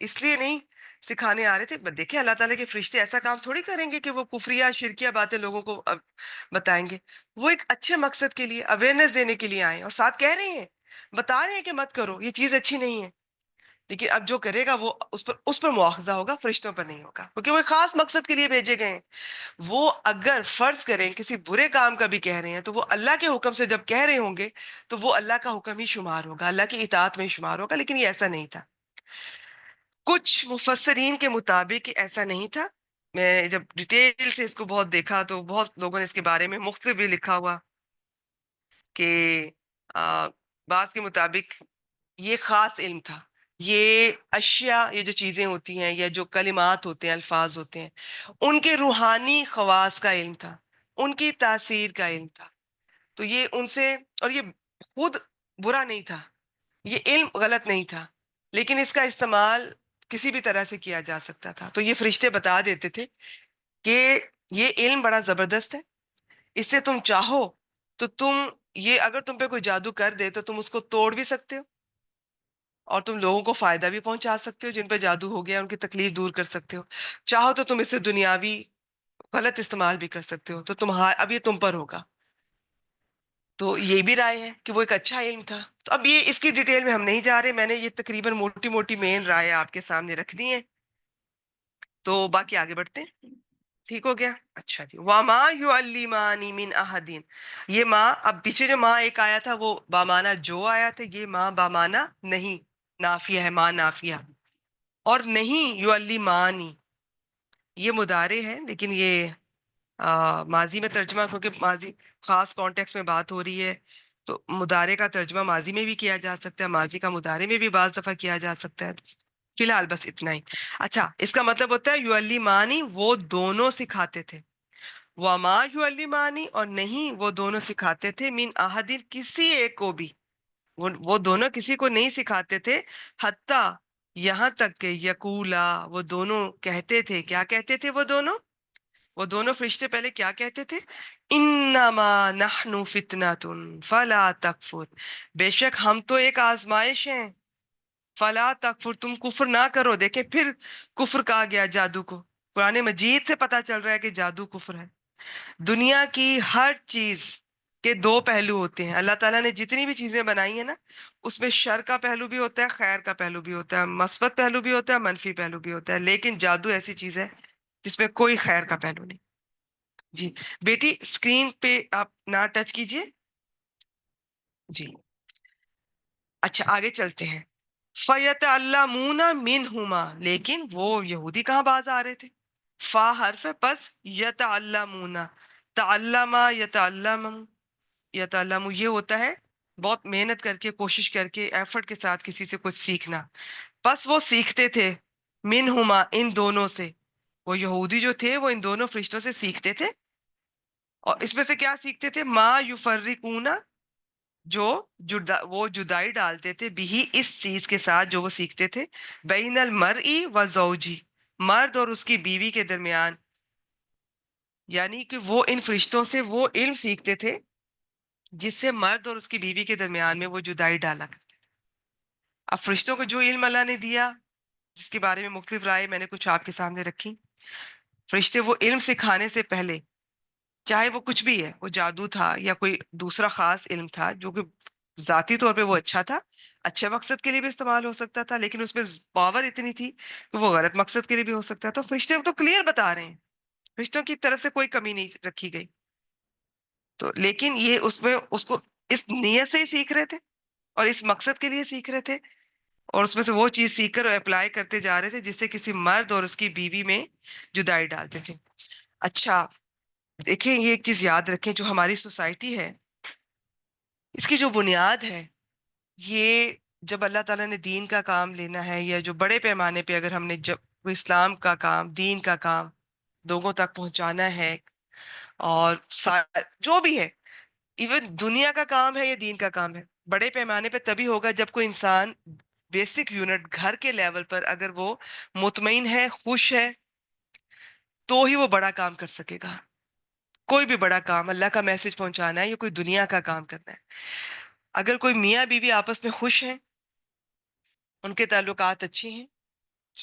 اس لیے نہیں سکھانے آ رہے تھے. دیکھیں اللہ تعالیٰ کے فرشتے ایسا کام تھوڑی کریں گے کہ وہ کفریہ شرکیہ باتیں لوگوں کو بتائیں گے. وہ ایک اچھے مقصد کے لیے اویئرنیس دینے کے لیے آئے اور ساتھ کہہ رہے ہیں، بتا رہے ہیں کہ مت کرو، یہ چیز اچھی نہیں ہے. لیکن اب جو کرے گا وہ اس پر مواخذہ ہوگا، فرشتوں پر نہیں ہوگا، کیونکہ وہ ایک خاص مقصد کے لیے بھیجے گئے ہیں. وہ اگر فرض کریں کسی برے کام کا بھی کہہ رہے ہیں تو وہ اللہ کے حکم سے جب کہہ رہے ہوں گے تو وہ اللہ کا حکم ہی شمار ہوگا، اللہ کی اطاعت میں ہی شمار ہوگا. لیکن یہ ایسا نہیں تھا. کچھ مفسرین کے مطابق ایسا نہیں تھا. میں جب ڈیٹیل سے اس کو بہت دیکھا تو بہت لوگوں نے اس کے بارے میں مختلف بھی لکھا ہوا کہ بعض کے مطابق یہ خاص علم تھا. یہ اشیاء، یہ جو چیزیں ہوتی ہیں یا جو کلمات ہوتے ہیں، الفاظ ہوتے ہیں، ان کے روحانی خواص کا علم تھا، ان کی تاثیر کا علم تھا. تو یہ ان سے، اور یہ خود برا نہیں تھا، یہ علم غلط نہیں تھا، لیکن اس کا استعمال کسی بھی طرح سے کیا جا سکتا تھا. تو یہ فرشتے بتا دیتے تھے کہ یہ علم بڑا زبردست ہے، اس سے تم چاہو تو تم، یہ اگر تم پہ کوئی جادو کر دے تو تم اس کو توڑ بھی سکتے ہو، اور تم لوگوں کو فائدہ بھی پہنچا سکتے ہو. جن پہ جادو ہو گیا ان کی تکلیف دور کر سکتے ہو. چاہو تو تم اس سے دنیاوی غلط استعمال بھی کر سکتے ہو. تو اب یہ تم پر ہوگا. تو یہ بھی رائے ہے کہ وہ ایک اچھا علم تھا. تو اب یہ اس کی ڈیٹیل میں ہم نہیں جا رہے، میں نے یہ تقریباً موٹی موٹی مین رائے آپ کے سامنے رکھ دی ہیں. تو باقی آگے بڑھتے ہیں. ٹھیک ہو گیا؟ اچھا جی. وَمَا يُعَلِّمَانِ مِنْ أَحَدٍ. یہ ماں، اب پیچھے جو ماں ایک آیا تھا وہ بامانہ جو آیا تھا، یہ ماں بامانہ نہیں، نافیہ ہے، ماں نافیہ. اور نہیں یعلمانی، یہ مضارع ہے لیکن یہ ماضی میں ترجمہ، کیونکہ ماضی خاص کانٹیکس میں بات ہو رہی ہے تو مضارع کا ترجمہ ماضی میں بھی کیا جا سکتا ہے، ماضی کا مضارع میں بھی بعض دفعہ کیا جا سکتا ہے. فی الحال بس اتنا ہی. اچھا، اس کا مطلب ہوتا ہے یعلمانی، وہ دونوں سکھاتے تھے. وما یعلمانی، اور نہیں وہ دونوں سکھاتے تھے، من احدین، کسی ایک کو بھی. وہ دونوں کسی کو نہیں سکھاتے تھے. حتیٰ، یہاں تک کہ یقولا، وہ دونوں کہتے تھے. کیا کہتے تھے وہ دونوں فرشتے پہلے کیا کہتے تھے؟ انما نحن فتنۃ فلا تکفر، بے شک ہم تو ایک آزمائش ہیں. فلا تکفر، تم کفر نہ کرو. دیکھیں پھر کفر کہا گیا جادو کو. قرآن مجید سے پتا چل رہا ہے کہ جادو کفر ہے. دنیا کی ہر چیز کے دو پہلو ہوتے ہیں. اللہ تعالیٰ نے جتنی بھی چیزیں بنائی ہیں نا، اس میں شر کا پہلو بھی ہوتا ہے، خیر کا پہلو بھی ہوتا ہے، مثبت پہلو بھی ہوتا ہے، منفی پہلو بھی ہوتا ہے. لیکن جادو ایسی چیز ہے جس میں کوئی خیر کا پہلو نہیں. جی بیٹی، اسکرین پہ آپ نہ ٹچ کیجئے. جی اچھا، آگے چلتے ہیں. فَيَتَعَلَّمُونَ مِنْهُمَا، لیکن وہ یہودی کہاں باز آ رہے تھے؟ فا حرف ہے، پس یتعلمون، تعلم یتعلم، یتعلم یہ ہوتا ہے بہت محنت کر کے، کوشش کر کے، ایفرٹ کے ساتھ کسی سے کچھ سیکھنا. پس وہ سیکھتے تھے، منہما، ان دونوں سے. وہ یہودی جو تھے وہ ان دونوں فرشتوں سے سیکھتے تھے. اور اس میں سے کیا سیکھتے تھے؟ ما یفرقون، جو وہ جدائی ڈالتے تھے، بھی اس چیز کے ساتھ جو وہ سیکھتے تھے، بین المرئی و زوجی، مرد اور اس کی بیوی کے درمیان. یعنی کہ وہ ان فرشتوں سے وہ علم سیکھتے تھے جس سے مرد اور اس کی بیوی کے درمیان میں وہ جدائی ڈالا کرتے تھے. اب فرشتوں کو جو علم اللہ نے دیا، جس کے بارے میں مختلف رائے میں نے کچھ آپ کے سامنے رکھی. فرشتے وہ علم سکھانے سے پہلے، چاہے وہ کچھ بھی ہے، وہ جادو تھا یا کوئی دوسرا خاص علم تھا جو کہ ذاتی طور پہ وہ اچھا تھا، اچھے مقصد کے لیے بھی استعمال ہو سکتا تھا، لیکن اس میں پاور اتنی تھی کہ وہ غلط مقصد کے لیے بھی ہو سکتا تھا. فرشتے تو کلیئر بتا رہے ہیں، فرشتوں کی طرف سے کوئی کمی نہیں رکھی گئی. تو لیکن یہ اس میں اس کو اس نیت سے ہی سیکھ رہے تھے اور اس مقصد کے لیے سیکھ رہے تھے، اور اس میں سے وہ چیز سیکھ کر اپلائی کرتے جا رہے تھے جس سے کسی مرد اور اس کی بیوی میں جدائی ڈالتے تھے. اچھا دیکھیں، یہ ایک چیز یاد رکھیں، جو ہماری سوسائٹی ہے اس کی جو بنیاد ہے، یہ جب اللہ تعالیٰ نے دین کا کام لینا ہے، یا جو بڑے پیمانے پہ اگر ہم نے جب اسلام کا کام، دین کا کام لوگوں تک پہنچانا ہے، اور جو بھی ہے، ایون دنیا کا کام ہے یا دین کا کام ہے، بڑے پیمانے پہ تبھی ہوگا جب کوئی انسان بیسک یونٹ گھر کے لیول پر اگر وہ مطمئن ہے، خوش ہے، تو ہی وہ بڑا کام کر سکے گا. کوئی بھی بڑا کام، اللہ کا میسج پہنچانا ہے یا کوئی دنیا کا کام کرنا ہے، اگر کوئی میاں بیوی آپس میں خوش ہیں، ان کے تعلقات اچھے ہیں،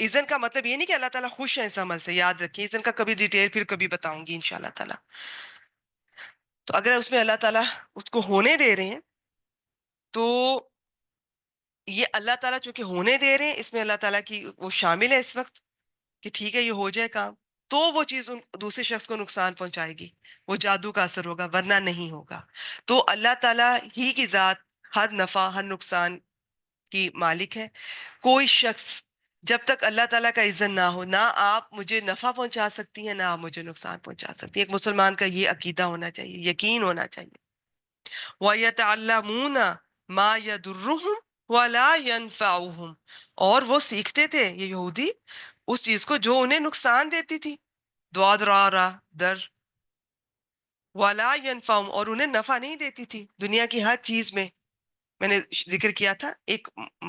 اذن کا مطلب یہ نہیں کہ اللہ تعالیٰ خوش ہے اس عمل سے، یاد رکھیے، اذن کا کبھی ڈیٹیل پھر کبھی بتاؤں گی انشاءاللہ تعالیٰ. تو اگر اس میں اللہ تعالیٰ اس کو ہونے دے رہے ہیں تو یہ اللہ تعالیٰ چونکہ ہونے دے رہے ہیں، اس میں اللہ تعالیٰ کی وہ شامل ہے اس وقت کہ ٹھیک ہے یہ ہو جائے کام، تو وہ چیز دوسرے شخص کو نقصان پہنچائے گی، وہ جادو کا اثر ہوگا، ورنہ نہیں ہوگا. تو اللہ تعالیٰ ہی کی ذات ہر نفع ہر نقصان کی مالک ہے. کوئی شخص جب تک اللہ تعالیٰ کا اذن نہ ہو، نہ آپ مجھے نفع پہنچا سکتی ہیں، نہ آپ مجھے نقصان پہنچا سکتی ہیں. ایک مسلمان کا یہ عقیدہ ہونا چاہیے، یقین ہونا چاہیے. وَيَتَعَلَّمُونَ مَا يَضُرُّهُمْ وَلَا يَنفَعُهُمْ، اور وہ سیکھتے تھے یہ یہودی اس چیز کو جو انہیں نقصان دیتی تھی، دعا درا در وَلَا يَنفَعُهُمْ، اور انہیں نفع نہیں دیتی تھی دنیا کی ہر چیز میں. میں نے ذکر کیا تھا ایک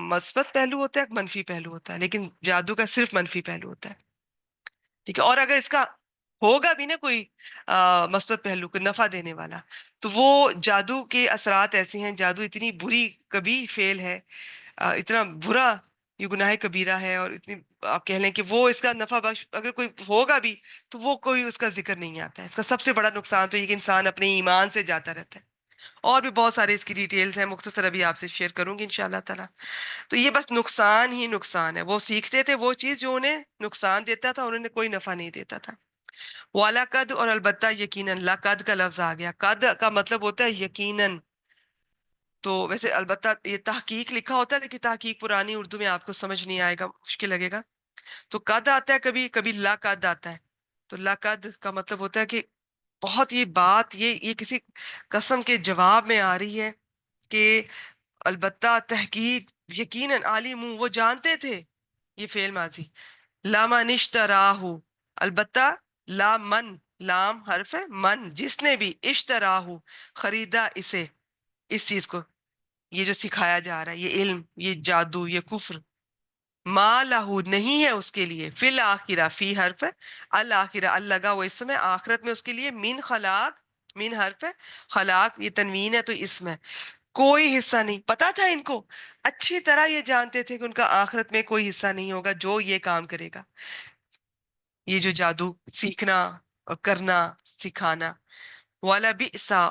مثبت پہلو ہوتا ہے، ایک منفی پہلو ہوتا ہے، لیکن جادو کا صرف منفی پہلو ہوتا ہے. ٹھیک ہے، اور اگر اس کا ہوگا بھی نا کوئی مثبت پہلو کو نفع دینے والا، تو وہ جادو کے اثرات ایسے ہیں، جادو اتنی بری کبھی فعل ہے، اتنا برا یہ گناہ کبیرہ ہے، اور اتنی آپ کہہ لیں کہ وہ اس کا نفع بخش اگر کوئی ہوگا بھی تو وہ کوئی اس کا ذکر نہیں آتا ہے. اس کا سب سے بڑا نقصان تو یہ کہ انسان اپنے ایمان سے جاتا رہتا ہے. اور بھی بہت سارے اس کی ڈیٹیلز ہیں، مختصر ابھی آپ سے شیئر کروں گی انشاءاللہ تعالیٰ. تو یہ بس نقصان ہی نقصان ہے. وہ سیکھتے تھے وہ چیز جو انہیں نقصان دیتا تھا، انہوں نے کوئی نفع نہیں دیتا تھا. وَلَقَدْ، اور البتہ یقیناً، لقد کا لفظ آ گیا. قد کا مطلب ہوتا ہے یقیناً. تو ویسے البتہ یہ تحقیق لکھا ہوتا ہے، لیکن تحقیق پرانی اردو میں آپ کو سمجھ نہیں آئے گا، مشکل لگے گا. تو قد آتا ہے کبھی کبھی، لقد آتا ہے. تو لقد کا مطلب ہوتا ہے کہ بہت یہ بات یہ کسی قسم کے جواب میں آ رہی ہے کہ البتہ تحقیق یقیناً عالم وہ جانتے تھے. یہ فعل ماضی. لاما نشتراہو، البتہ لا من، لام حرف ہے، من جس نے بھی، اشتراہو خریدا اسے، اس چیز کو، یہ جو سکھایا جا رہا ہے، یہ علم، یہ جادو، یہ کفر، ما لہو نہیں ہے اس کے لیے، فی الآخرہ، فی حرف ہے، الآخرہ اللگا وہ اسم ہے، آخرت میں اس کے لیے، من خلاق، من حرف ہے، خلاق یہ تنوین ہے تو اسم ہے، کوئی حصہ نہیں. پتا تھا ان کو، اچھی طرح یہ جانتے تھے کہ ان کا آخرت میں کوئی حصہ نہیں ہوگا جو یہ کام کرے گا، یہ جو جادو سیکھنا اور کرنا سکھانا. والا بئسا،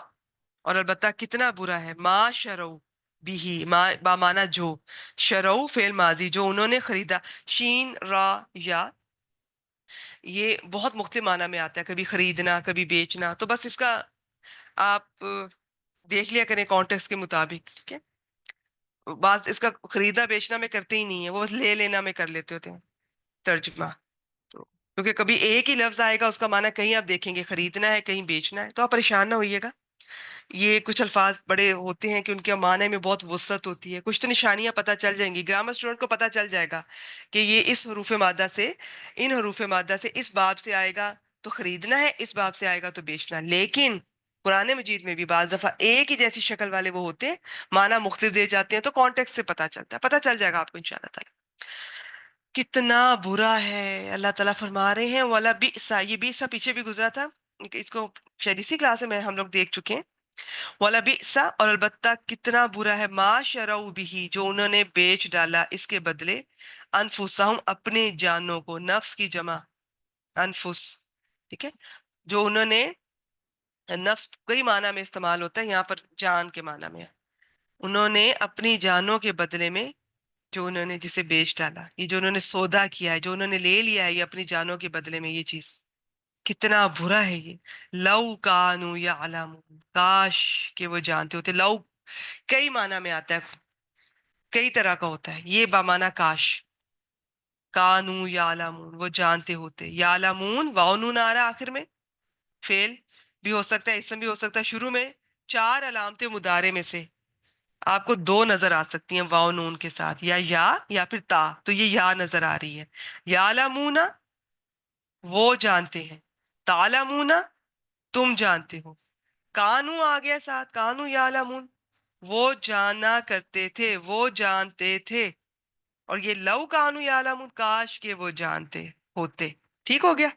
اور البتہ کتنا برا ہے، ما شرو بھی، ما بامانا جو، شرو فعل ماضی جو انہوں نے خریدا. شین را یا یہ بہت مختلف معنی میں آتا ہے، کبھی خریدنا کبھی بیچنا. تو بس اس کا آپ دیکھ لیا کریں کانٹیکسٹ کے مطابق. ٹھیک ہے، بعض اس کا خریدا بیچنا میں کرتے ہی نہیں ہے، وہ بس لے لینا میں کر لیتے ہوتے ہیں ترجمہ. تو کیونکہ کبھی ایک ہی لفظ آئے گا اس کا معنی کہیں آپ دیکھیں گے خریدنا ہے کہیں بیچنا ہے، تو آپ پریشان نہ ہوئیے گا. یہ کچھ الفاظ بڑے ہوتے ہیں کہ ان کے معنی میں بہت وسعت ہوتی ہے، کچھ تو نشانیاں پتہ چل جائیں گی، گرامر اسٹوڈنٹ کو پتہ چل جائے گا کہ یہ اس حروف مادہ سے، ان حروف مادہ سے اس باب سے آئے گا تو خریدنا ہے، اس باب سے آئے گا تو بیچنا. لیکن قرآن مجید میں بھی بعض دفعہ ایک ہی جیسی شکل والے وہ ہوتے ہیں، معنی مختلف دے جاتے ہیں، تو کانٹیکسٹ سے پتہ چلتا ہے، پتہ چل جائے گا آپ کو انشاءاللہ تعالیٰ. کتنا برا ہے، اللہ تعالیٰ فرما رہے ہیں وَلَا بِئْسَ، یہ بِئْسَ پیچھے بھی گزرا تھا، اس کو شاید اسی کلاس میں ہم لوگ دیکھ چکے ہیں. وَلَا بِئْسَ، اور البتہ کتنا برا ہے، ما شرعوا بھی جو انہوں نے بیچ ڈالا اس کے بدلے، انفسہم اپنے جانوں کو، نفس کی جمع انفس. ٹھیک ہے، جو انہوں نے، نفس کئی معنی میں استعمال ہوتا ہے، یہاں پر جان کے معنی میں، انہوں نے اپنی جانوں کے بدلے میں، جو انہوں نے جسے بیچ ڈالا، یہ جو انہوں نے سودا کیا ہے، جو انہوں نے لے لیا ہے یہ اپنی جانوں کے بدلے میں، یہ چیز کتنا برا ہے یہ. لو کانوا یعلمون، کاش کہ وہ جانتے ہوتے. لو کئی معنی میں آتا ہے، کئی طرح کا ہوتا ہے، یہ بامعنی کاش. کانوا یعلمون وہ جانتے ہوتے، یعلمون واو نون آ رہا ہے آخر میں، فعل بھی ہو سکتا ہے اسم بھی ہو سکتا ہے. شروع میں چار علامتیں مضارع میں سے آپ کو دو نظر آ سکتی ہیں واو نون کے ساتھ، یا پھر تا، تو یہ یا نظر آ رہی ہے. یعلمون وہ جانتے ہیں، تعلمون تم جانتے ہو. کانو آ گیا ساتھ، کانو یعلمون وہ جانا کرتے تھے، وہ جانتے تھے. اور یہ لو کانو یعلمون کاش کہ وہ جانتے ہوتے. ٹھیک ہو گیا.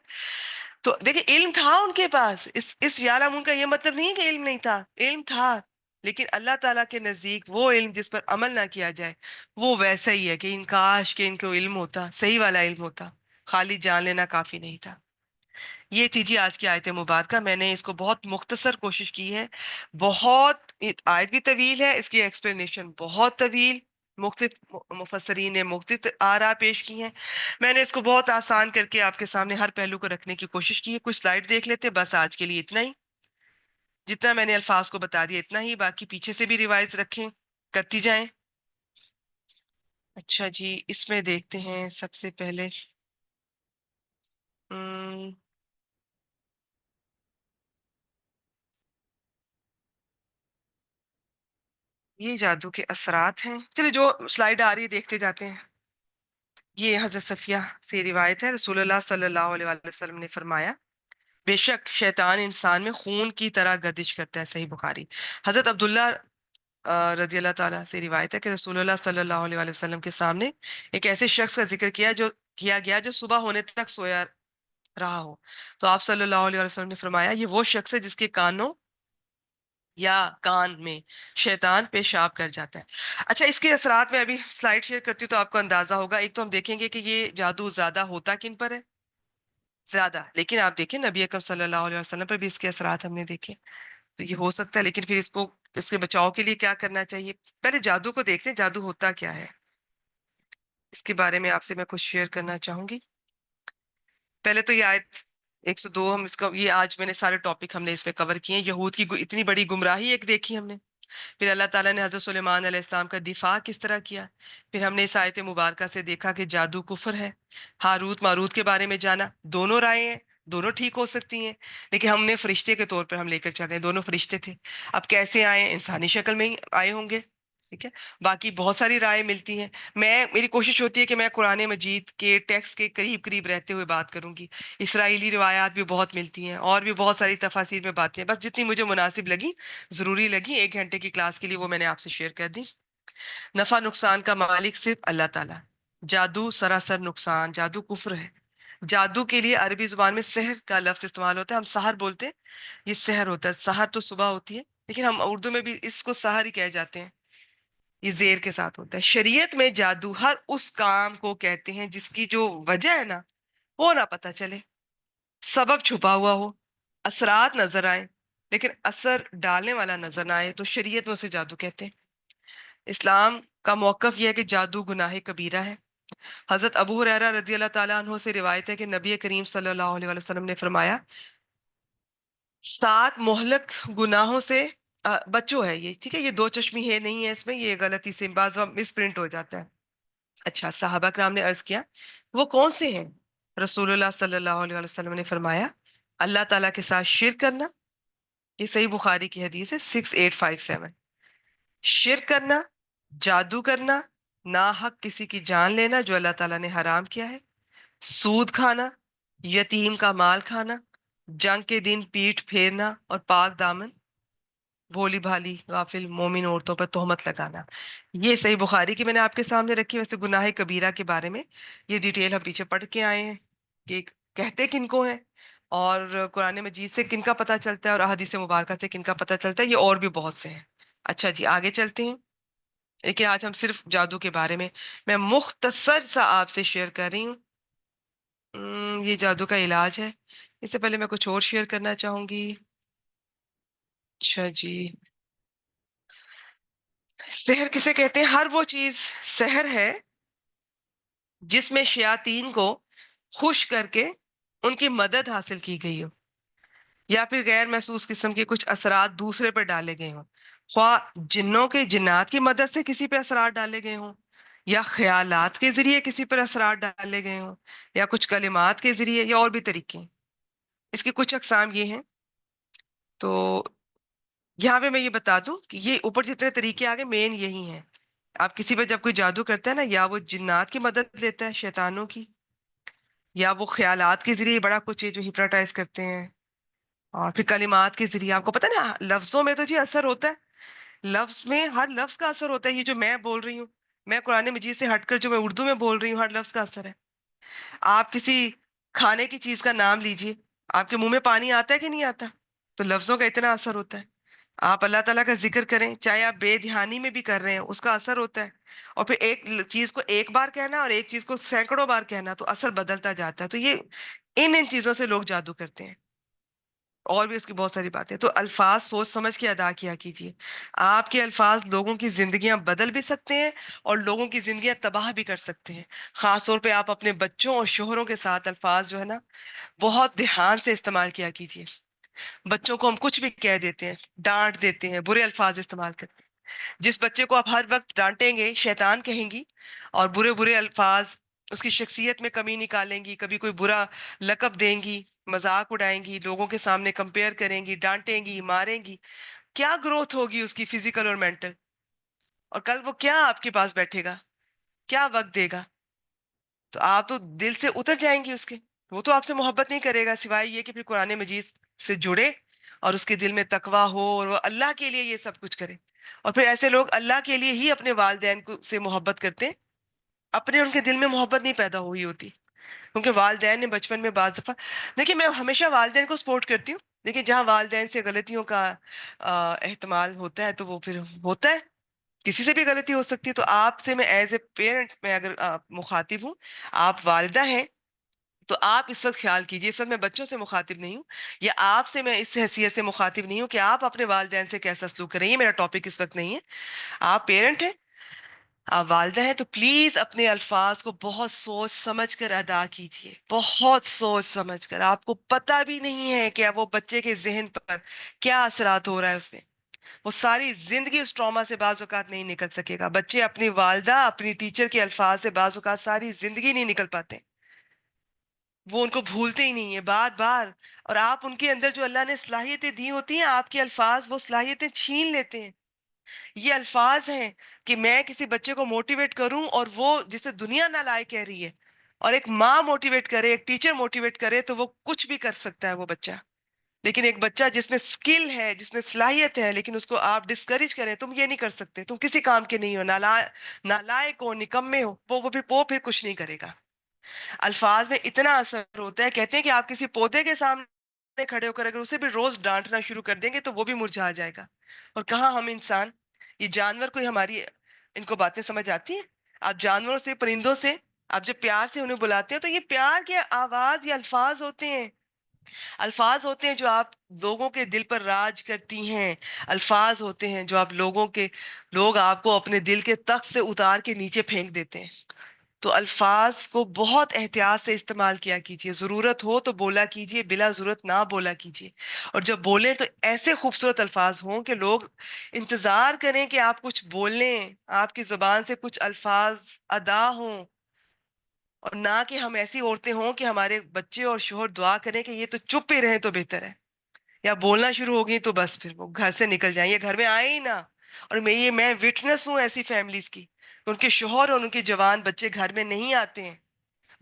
تو دیکھیں علم تھا ان کے پاس، اس یعلمون کا یہ مطلب نہیں کہ علم نہیں تھا، علم تھا. لیکن اللہ تعالیٰ کے نزدیک وہ علم جس پر عمل نہ کیا جائے وہ ویسا ہی ہے کہ ان کاش کہ ان کو علم ہوتا، صحیح والا علم ہوتا، خالی جان لینا کافی نہیں تھا۔ یہ تھی جی آج کی آیت مبارکہ، میں نے اس کو بہت مختصر کوشش کی ہے، بہت آیت بھی طویل ہے، اس کی ایکسپلینیشن بہت طویل، مختلف مفسرین نے مختلف آراء پیش کی ہیں، میں نے اس کو بہت آسان کر کے آپ کے سامنے ہر پہلو کو رکھنے کی کوشش کی ہے۔ کچھ سلائڈ دیکھ لیتے، بس آج کے لیے اتنا ہی، جتنا میں نے الفاظ کو بتا دیا اتنا ہی، باقی پیچھے سے بھی ریوائز رکھیں، کرتی جائیں۔ اچھا جی، اس میں دیکھتے ہیں سب سے پہلے ام، یہ جادو کے اثرات ہیں، چلے جو سلائیڈ آ رہی ہے دیکھتے جاتے ہیں۔ یہ حضرت صفیہ سے روایت ہے، رسول اللہ صلی اللہ علیہ وآلہ وسلم نے فرمایا بے شک شیطان انسان میں خون کی طرح گردش کرتا ہے، صحیح بخاری۔ حضرت عبداللہ رضی اللہ تعالیٰ سے روایت ہے کہ رسول اللہ صلی اللہ علیہ وآلہ وسلم کے سامنے ایک ایسے شخص کا ذکر کیا گیا جو صبح ہونے تک سویا رہا ہو، تو آپ صلی اللہ علیہ وسلم نے فرمایا یہ وہ شخص ہے جس کے کانوں یا کان میں شیطان پیشاب کر جاتا ہے۔ اچھا، اس کے اثرات میں ابھی سلائیڈ شیئر کرتی ہوں تو آپ کو اندازہ ہوگا۔ ایک تو ہم دیکھیں گے کہ یہ جادو زیادہ ہوتا کن پر ہے، زیادہ، لیکن آپ دیکھیں نبی اکرم صلی اللہ علیہ وسلم پر بھی اس کے اثرات ہم نے دیکھے، تو یہ ہو سکتا ہے، لیکن پھر اس کے بچاؤ کے لیے کیا کرنا چاہیے؟ پہلے جادو کو دیکھتے ہیں، جادو ہوتا کیا ہے، اس کے بارے میں آپ سے میں کچھ شیئر کرنا چاہوں گی۔ پہلے تو یہ آیت 102، ہم اس کا یہ آج میں نے سارے ٹاپک ہم نے اس میں کور کیے ہیں۔ یہود کی اتنی بڑی گمراہی ایک دیکھی ہم نے، پھر اللہ تعالیٰ نے حضرت سلیمان علیہ السلام کا دفاع کس طرح کیا، پھر ہم نے اس آیت مبارکہ سے دیکھا کہ جادو کفر ہے، ہاروت ماروت کے بارے میں جانا، دونوں رائے ہیں، دونوں ٹھیک ہو سکتی ہیں، لیکن ہم نے فرشتے کے طور پر ہم لے کر چل رہے ہیں، دونوں فرشتے تھے، اب کیسے آئے ہیں؟ انسانی شکل میں ہی آئے ہوں گے، ٹھیک ہے۔ باقی بہت ساری رائے ملتی ہیں، میری کوشش ہوتی ہے کہ میں قرآن مجید کے ٹیکسٹ کے قریب قریب رہتے ہوئے بات کروں گی۔ اسرائیلی روایات بھی بہت ملتی ہیں اور بھی بہت ساری تفاسیر میں باتیں ہیں، بس جتنی مجھے مناسب لگی، ضروری لگی، 1 گھنٹے کی کلاس کے لیے وہ میں نے آپ سے شیئر کر دی۔ نفع نقصان کا مالک صرف اللہ تعالیٰ، جادو سراسر نقصان، جادو کفر ہے۔ جادو کے لیے عربی زبان میں سحر کا لفظ استعمال ہوتا ہے، ہم سحر بولتے ہیں، یہ سحر ہوتا ہے، سحر تو صبح ہوتی ہے، لیکن ہم اردو میں بھی اس کو سحر ہی کہہ جاتے ہیں، یہ زیر کے ساتھ ہوتا ہے۔ شریعت میں جادو ہر اس کام کو کہتے ہیں جس کی جو وجہ ہے نا وہ نہ پتہ چلے، سبب چھپا ہوا ہو، اثرات نظر آئے لیکن اثر ڈالنے والا نظر نہ آئے، تو شریعت میں اسے جادو کہتے ہیں۔ اسلام کا موقف یہ ہے کہ جادو گناہ کبیرہ ہے۔ حضرت ابو ہریرہ رضی اللہ تعالیٰ عنہ سے روایت ہے کہ نبی کریم صلی اللہ علیہ وسلم نے فرمایا 7 مہلک گناہوں سے بچو ہے یہ، ٹھیک ہے، یہ 2 چشمی ہے نہیں ہے اس میں، یہ غلطی سے بعض مس پرنٹ ہو جاتا ہے۔ اچھا، صحابہ کرام نے عرض کیا وہ کون سے ہیں؟ رسول اللہ صلی اللہ علیہ وسلم نے فرمایا اللہ تعالیٰ کے ساتھ شرک کرنا، یہ صحیح بخاری کی حدیث ہے 6857، شرک کرنا، جادو کرنا، ناحق کسی کی جان لینا جو اللہ تعالیٰ نے حرام کیا ہے، سود کھانا، یتیم کا مال کھانا، جنگ کے دن پیٹھ پھیرنا اور پاک دامن بھولی بھالی غافل مومن عورتوں پر تہمت لگانا۔ یہ صحیح بخاری کی میں نے آپ کے سامنے رکھی۔ ویسے گناہ کبیرہ کے بارے میں یہ ڈیٹیل ہم پیچھے پڑھ کے آئے ہیں کہ کہتے کن کو ہیں اور قرآن مجید سے کن کا پتہ چلتا ہے اور احادیث مبارکہ سے کن کا پتہ چلتا ہے، یہ اور بھی بہت سے ہیں۔ اچھا جی، آگے چلتے ہیں، لیکن آج ہم صرف جادو کے بارے میں مختصر سا آپ سے شیئر کر رہی ہوں۔ یہ جادو کا علاج ہے، اس سے پہلے میں کچھ اور شیئر کرنا چاہوں گی۔ اچھا جی، سحر کسے کہتے ہیں؟ ہر وہ چیز سحر ہے جس میں شیاطین کو خوش کر کے ان کی مدد حاصل کی گئی ہو یا پھر غیر محسوس قسم کے کچھ اثرات دوسرے پر ڈالے گئے ہوں، خواہ جنوں کے جنات کی مدد سے کسی پہ اثرات ڈالے گئے ہوں یا خیالات کے ذریعے کسی پر اثرات ڈالے گئے ہوں یا کچھ کلمات کے ذریعے یا اور بھی طریقے۔ اس کی کچھ اقسام یہ ہیں، تو یہاں پہ میں یہ بتا دوں کہ یہ اوپر جتنے طریقے آگے مین یہی ہیں۔ آپ کسی پر جب کوئی جادو کرتا ہے نا، یا وہ جنات کی مدد لیتا ہے، شیطانوں کی، یا وہ خیالات کے ذریعے بڑا کچھ ہے جو ہپنوٹائز کرتے ہیں، اور پھر کلمات کے ذریعے، آپ کو پتہ ہے نا لفظوں میں تو جی اثر ہوتا ہے، لفظ میں ہر لفظ کا اثر ہوتا ہے، یہ جو میں بول رہی ہوں، میں قرآن مجید سے ہٹ کر جو میں اردو میں بول رہی ہوں، ہر لفظ کا اثر ہے۔ آپ کسی کھانے کی چیز کا نام لیجئے، آپ کے منہ میں پانی آتا ہے کہ نہیں آتا؟ تو لفظوں کا اتنا اثر ہوتا ہے۔ آپ اللہ تعالیٰ کا ذکر کریں، چاہے آپ بے دھیانی میں بھی کر رہے ہیں، اس کا اثر ہوتا ہے. اور پھر ایک چیز کو ایک بار کہنا اور ایک چیز کو سینکڑوں بار کہنا، تو اثر بدلتا جاتا ہے. تو یہ ان چیزوں سے لوگ جادو کرتے ہیں. اور بھی اس کی بہت ساری باتیں. تو الفاظ سوچ سمجھ کے ادا کیا کیجیے. آپ کے الفاظ لوگوں کی زندگیاں بدل بھی سکتے ہیں اور لوگوں کی زندگیاں تباہ بھی کر سکتے ہیں. خاص طور پہ آپ اپنے بچوں اور شوہروں کے ساتھ الفاظ جو ہے نا، بہت دھیان سے استعمال کیا کیجیے. بچوں کو ہم کچھ بھی کہہ دیتے ہیں، ڈانٹ دیتے ہیں، برے الفاظ استعمال کرتے ہیں. جس بچے کو آپ ہر وقت ڈانٹیں گے شیطان کہیں گی، اور برے برے الفاظ اس کی شخصیت میں کمی نکالیں گی، کبھی کوئی برا لقب دیں گی، مذاق اڑائیں گی، لوگوں کے سامنے کمپیئر کریں گی، ڈانٹیں گی، ماریں گی، کیا گروتھ ہوگی اس کی فزیکل اور مینٹل؟ اور کل وہ کیا آپ کے پاس بیٹھے گا، کیا وقت دے گا؟ تو آپ تو دل سے اتر جائیں گی اس کے. وہ تو آپ سے محبت نہیں کرے گا سوائے یہ کہ پھر قرآن مجید سے جڑے اور اس کے دل میں تقویٰ ہو اور وہ اللہ کے لیے یہ سب کچھ کرے. اور پھر ایسے لوگ اللہ کے لیے ہی اپنے والدین کو سے محبت کرتے ہیں. اپنے ان کے دل میں محبت نہیں پیدا ہوئی ہوتی، کیونکہ والدین نے بچپن میں بعض دفعہ، دیکھیں میں ہمیشہ والدین کو سپورٹ کرتی ہوں. دیکھیں جہاں والدین سے غلطیوں کا احتمال ہوتا ہے تو وہ پھر ہوتا ہے، کسی سے بھی غلطی ہو سکتی ہے. تو آپ سے میں ایز اے پیرنٹ، میں اگر مخاطب ہوں، آپ والدہ ہیں، تو آپ اس وقت خیال کیجیے. اس وقت میں بچوں سے مخاطب نہیں ہوں، یا آپ سے میں اس حیثیت سے مخاطب نہیں ہوں کہ آپ اپنے والدین سے کیسا سلوک کریں. یہ میرا ٹاپک اس وقت نہیں ہے. آپ پیرنٹ ہیں، آپ والدہ ہیں، تو پلیز اپنے الفاظ کو بہت سوچ سمجھ کر ادا کیجیے. بہت سوچ سمجھ کر. آپ کو پتہ بھی نہیں ہے کہ وہ بچے کے ذہن پر کیا اثرات ہو رہا ہے اس نے. وہ ساری زندگی اس ٹراما سے بعض اوقات نہیں نکل سکے گا. بچے اپنی والدہ، اپنی ٹیچر کے الفاظ سے بعض اوقات ساری زندگی نہیں نکل پاتے. وہ ان کو بھولتے ہی نہیں ہیں بار بار. اور آپ ان کے اندر جو اللہ نے صلاحیتیں دی ہوتی ہیں، آپ کے الفاظ وہ صلاحیتیں چھین لیتے ہیں. یہ الفاظ ہیں کہ میں کسی بچے کو موٹیویٹ کروں، اور وہ جسے دنیا نہ لائے کہہ رہی ہے، اور ایک ماں موٹیویٹ کرے، ایک ٹیچر موٹیویٹ کرے، تو وہ کچھ بھی کر سکتا ہے وہ بچہ. لیکن ایک بچہ جس میں سکل ہے، جس میں صلاحیت ہے، لیکن اس کو آپ ڈسکریج کریں، تم یہ نہیں کر سکتے، تم کسی کام کے نہیں ہو، نالائق ہو، نکمے ہو، وہ پھر کچھ نہیں کرے گا. الفاظ میں اتنا اثر ہوتا ہے. کہتے ہیں کہ آپ کسی پودے کے سامنے کھڑے ہو کر اگر اسے بھی روز ڈانٹنا شروع کر دیں گے تو وہ بھی مرجھا جائے گا. اور کہاں ہم انسان، یہ جانور کوئی ہماری ان کو باتیں سمجھ آتی ہیں؟ آپ جانوروں سے، پرندوں سے آپ جب پیار سے انہیں بلاتے ہیں تو یہ پیار کے آواز، یہ الفاظ ہوتے ہیں. الفاظ ہوتے ہیں جو آپ لوگوں کے دل پر راج کرتی ہیں. الفاظ ہوتے ہیں جو آپ لوگ آپ کو اپنے دل کے تخت سے اتار کے نیچے پھینک دیتے ہیں. تو الفاظ کو بہت احتیاط سے استعمال کیا کیجیے. ضرورت ہو تو بولا کیجیے، بلا ضرورت نہ بولا کیجیے. اور جب بولیں تو ایسے خوبصورت الفاظ ہوں کہ لوگ انتظار کریں کہ آپ کچھ بولیں، آپ کی زبان سے کچھ الفاظ ادا ہوں. اور نہ کہ ہم ایسی عورتیں ہوں کہ ہمارے بچے اور شوہر دعا کریں کہ یہ تو چپ ہی رہے تو بہتر ہے، یا بولنا شروع ہو گئی تو بس پھر وہ گھر سے نکل جائیں، یہ گھر میں آئے ہی نہ. اور میں وٹنس ہوں ایسی فیملیز کی، ان کے شوہر اور ان کے جوان بچے گھر میں نہیں آتے ہیں.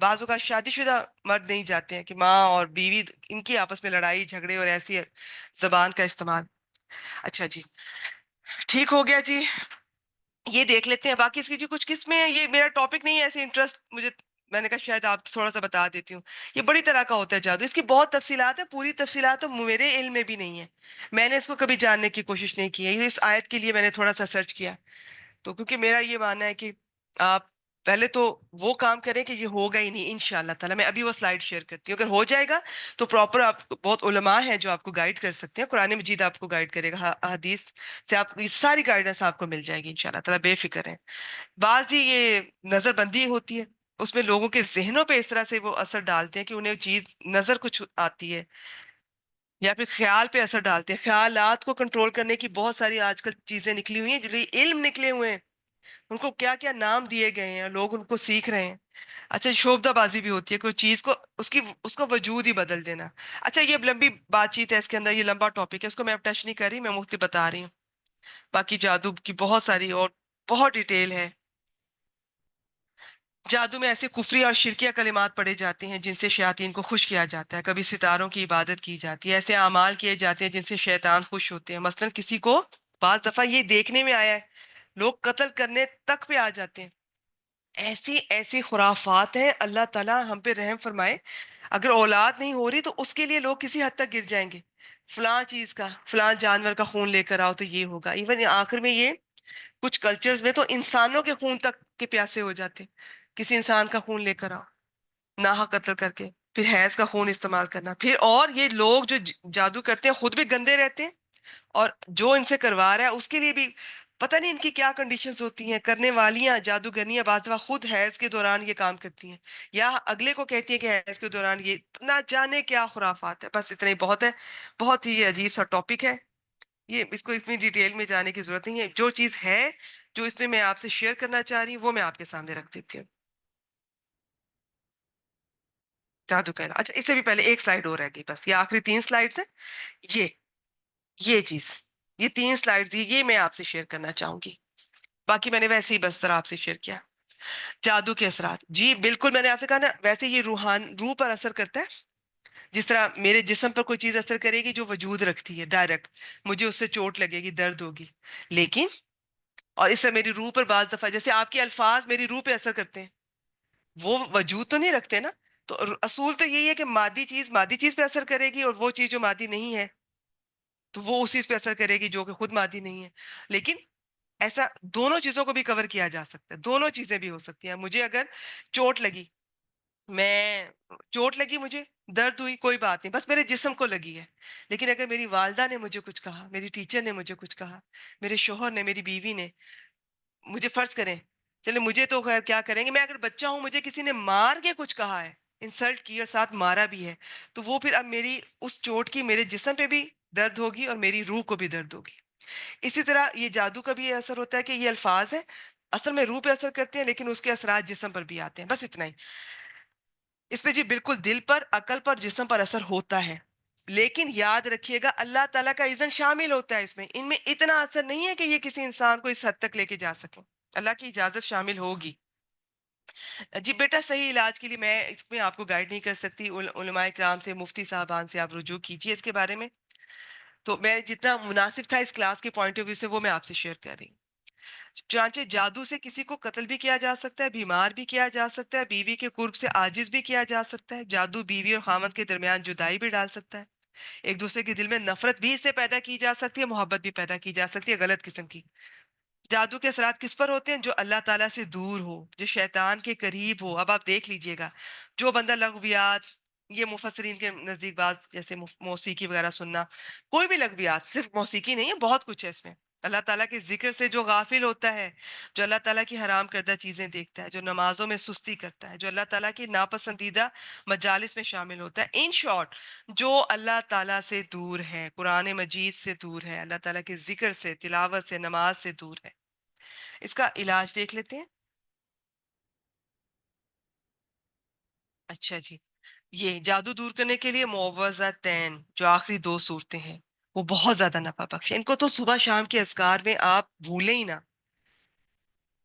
بعض اوقات شادی شدہ مرد نہیں جاتے ہیں کہ ماں اور بیوی ان کی آپس میں لڑائی جھگڑے اور ایسی زبان کا استعمال. اچھا جی، ٹھیک ہو گیا جی. یہ دیکھ لیتے ہیں باقی اس کی جی کچھ قسمیں ہیں. یہ میرا ٹاپک نہیں ہے، ایسے انٹرسٹ مجھے، میں نے کہا شاید آپ تھوڑا سا بتا دیتی ہوں. یہ بڑی طرح کا ہوتا ہے جادو. اس کی بہت تفصیلات ہیں، پوری تفصیلات تو میرے علم میں بھی نہیں ہے. میں نے اس کو کبھی جاننے کی کوشش نہیں کی ہے. اس آیت کے لیے میں نے تھوڑا سا سرچ کیا. تو کیونکہ میرا یہ ماننا ہے کہ آپ پہلے تو وہ کام کریں کہ یہ ہوگا ہی نہیں انشاءاللہ تعالیٰ. میں ابھی وہ سلائیڈ شیئر کرتی ہوں. اگر ہو جائے گا تو پراپر آپ بہت علماء ہیں جو آپ کو گائیڈ کر سکتے ہیں. قرآن مجید آپ کو گائیڈ کرے گا، حدیث سے آپ یہ ساری گائیڈنس آپ کو مل جائے گی انشاءاللہ تعالیٰ. بے فکر ہیں. بعض ہی یہ نظر بندی ہوتی ہے، اس میں لوگوں کے ذہنوں پہ اس طرح سے وہ اثر ڈالتے ہیں کہ انہیں چیز نظر کچھ آتی ہے، یا پھر خیال پہ اثر ڈالتے ہیں. خیالات کو کنٹرول کرنے کی بہت ساری آج کل چیزیں نکلی ہوئی ہیں، جو علم نکلے ہوئے ہیں. ان کو کیا کیا نام دیے گئے ہیں، لوگ ان کو سیکھ رہے ہیں. اچھا، شوبدہ بازی بھی ہوتی ہے، کوئی چیز کو اس کا وجود ہی بدل دینا. اچھا، یہ اب لمبی بات چیت ہے، اس کے اندر یہ لمبا ٹاپک ہے، اس کو میں اب ٹچ نہیں کر رہی، میں مختلف بتا رہی ہوں. باقی جادو کی بہت ساری اور بہت ڈیٹیل ہے. جادو میں ایسے کفری اور شرکیہ کلمات پڑے جاتے ہیں جن سے شیاطین کو خوش کیا جاتا ہے. کبھی ستاروں کی عبادت کی جاتی ہے. ایسے اعمال کیے جاتے ہیں جن سے شیطان خوش ہوتے ہیں. مثلا کسی کو بعض دفعہ یہ دیکھنے میں آیا ہے، لوگ قتل کرنے تک پہ آ جاتے ہیں. ایسی ایسی خرافات ہیں. اللہ تعالیٰ ہم پہ رحم فرمائے. اگر اولاد نہیں ہو رہی تو اس کے لیے لوگ کسی حد تک گر جائیں گے. فلاں چیز کا، فلاں جانور کا خون لے کر آؤ تو یہ ہوگا. ایون آخر میں یہ کچھ کلچرز میں تو انسانوں کے خون تک کے پیاسے ہو جاتے. کسی انسان کا خون لے کر آؤ ناحق قتل کر کے، پھر حیض کا خون استعمال کرنا. پھر اور یہ لوگ جو جادو کرتے ہیں خود بھی گندے رہتے ہیں، اور جو ان سے کروا رہا ہے اس کے لیے بھی پتہ نہیں ان کی کیا کنڈیشنز ہوتی ہیں. کرنے والیاں جادوگرنیاں بعض دفعہ خود حیض کے دوران یہ کام کرتی ہیں، یا اگلے کو کہتی ہیں کہ حیض کے دوران یہ نہ جانے کیا خرافات ہے. بس اتنا ہی بہت ہے. بہت ہی عجیب سا ٹاپک ہے یہ، اس کو اس میں ڈیٹیل میں جانے کی ضرورت نہیں ہے. جو چیز ہے جو اس میں آپ سے شیئر کرنا چاہ رہی ہوں وہ میں آپ کے سامنے رکھ دیتی ہوں. جادو کہنا. اچھا اس سے بھی پہلے ایک سلائیڈ اور رہ گئی، بس یہ آخری 3 سلائیڈز ہیں. یہ یہ چیز، یہ 3 سلائیڈز یہ میں آپ سے شیئر کرنا چاہوں گی. باقی میں نے ویسے ہی بس طرح آپ سے شیئر کیا. جادو کے اثرات، جی بالکل میں نے آپ سے کہا نا، ویسے یہ روح پر اثر کرتا ہے. جس طرح میرے جسم پر کوئی چیز اثر کرے گی جو وجود رکھتی ہے ڈائریکٹ، مجھے اس سے چوٹ لگے گی، درد ہوگی. لیکن اور اس سے میری روح پر بعض دفعہ جیسے آپ کے الفاظ میری روح پہ اثر کرتے ہیں، وہ وجود تو نہیں رکھتے نا. تو اصول تو یہی ہے کہ مادی چیز پہ اثر کرے گی، اور وہ چیز جو مادی نہیں ہے تو وہ اس چیز پہ اثر کرے گی جو کہ خود مادی نہیں ہے. لیکن ایسا دونوں چیزوں کو بھی کور کیا جا سکتا ہے، دونوں چیزیں بھی ہو سکتی ہیں. مجھے اگر چوٹ لگی، میں چوٹ لگی، مجھے درد ہوئی، کوئی بات نہیں، بس میرے جسم کو لگی ہے. لیکن اگر میری والدہ نے مجھے کچھ کہا، میری ٹیچر نے مجھے کچھ کہا، میرے شوہر نے، میری بیوی نے مجھے، فرض کریں، چلے مجھے تو خیر کیا کریں گے، میں اگر بچہ ہوں مجھے کسی نے مار کے کچھ کہا ہے، انسلٹ کی اور ساتھ مارا بھی ہے، تو وہ پھر اب میری اس چوٹ کی میرے جسم پہ بھی درد ہوگی اور میری روح کو بھی درد ہوگی. اسی طرح یہ جادو کا بھی یہ اثر ہوتا ہے کہ یہ الفاظ ہیں اصل میں روح پہ اثر کرتے ہیں، لیکن اس کے اثرات جسم پر بھی آتے ہیں. بس اتنا ہی. اس پہ جی بالکل دل پر، عقل پر، جسم پر اثر ہوتا ہے. لیکن یاد رکھیے گا اللہ تعالیٰ کا اذن شامل ہوتا ہے اس میں. ان میں اتنا اثر نہیں ہے کہ یہ کسی انسان کو اس حد تک لے کے جا سکیں. اللہ کی اجازت شامل ہوگی. جی بیٹا صحیح علاج کے لیے میں اس میں آپ کو گائیڈ نہیں کر سکتی. علماء کرام سے، مفتی صاحبان سے آپ رجوع کیجئے اس کے بارے میں. تو میں جتنا مناسب تھا اس کلاس کے پوائنٹ آف ویو سے وہ میں آپ سے شیئر کر رہی ہوں. چنانچہ جادو سے کسی کو قتل بھی کیا جا سکتا ہے، بیمار بھی کیا جا سکتا ہے، بیوی کے قرب سے عاجز بھی کیا جا سکتا ہے. جادو بیوی اور خامد کے درمیان جدائی بھی ڈال سکتا ہے. ایک دوسرے کے دل میں نفرت بھی اس سے پیدا کی جا سکتی ہے، محبت بھی پیدا کی جا سکتی ہے غلط قسم کی. جادو کے اثرات کس پر ہوتے ہیں؟ جو اللہ تعالیٰ سے دور ہو، جو شیطان کے قریب ہو. اب آپ دیکھ لیجئے گا، جو بندہ لغویات، یہ مفسرین کے نزدیک بات جیسے موسیقی وغیرہ سننا، کوئی بھی لغویات، صرف موسیقی نہیں ہے، بہت کچھ ہے اس میں. اللہ تعالیٰ کے ذکر سے جو غافل ہوتا ہے، جو اللہ تعالیٰ کی حرام کردہ چیزیں دیکھتا ہے، جو نمازوں میں سستی کرتا ہے، جو اللہ تعالیٰ کی ناپسندیدہ مجالس میں شامل ہوتا ہے، ان شارٹ جو اللہ تعالیٰ سے دور ہے، قرآن مجید سے دور ہے، اللہ تعالیٰ کے ذکر سے، تلاوت سے، نماز سے دور ہے. اس کا علاج دیکھ لیتے ہیں. اچھا جی، یہ جادو دور کرنے کے لیے معوذتین جو آخری 2 صورتیں ہیں وہ بہت زیادہ نفع بخش ہیں. ان کو تو صبح شام کے اذکار میں آپ بھولیں ہی نہ.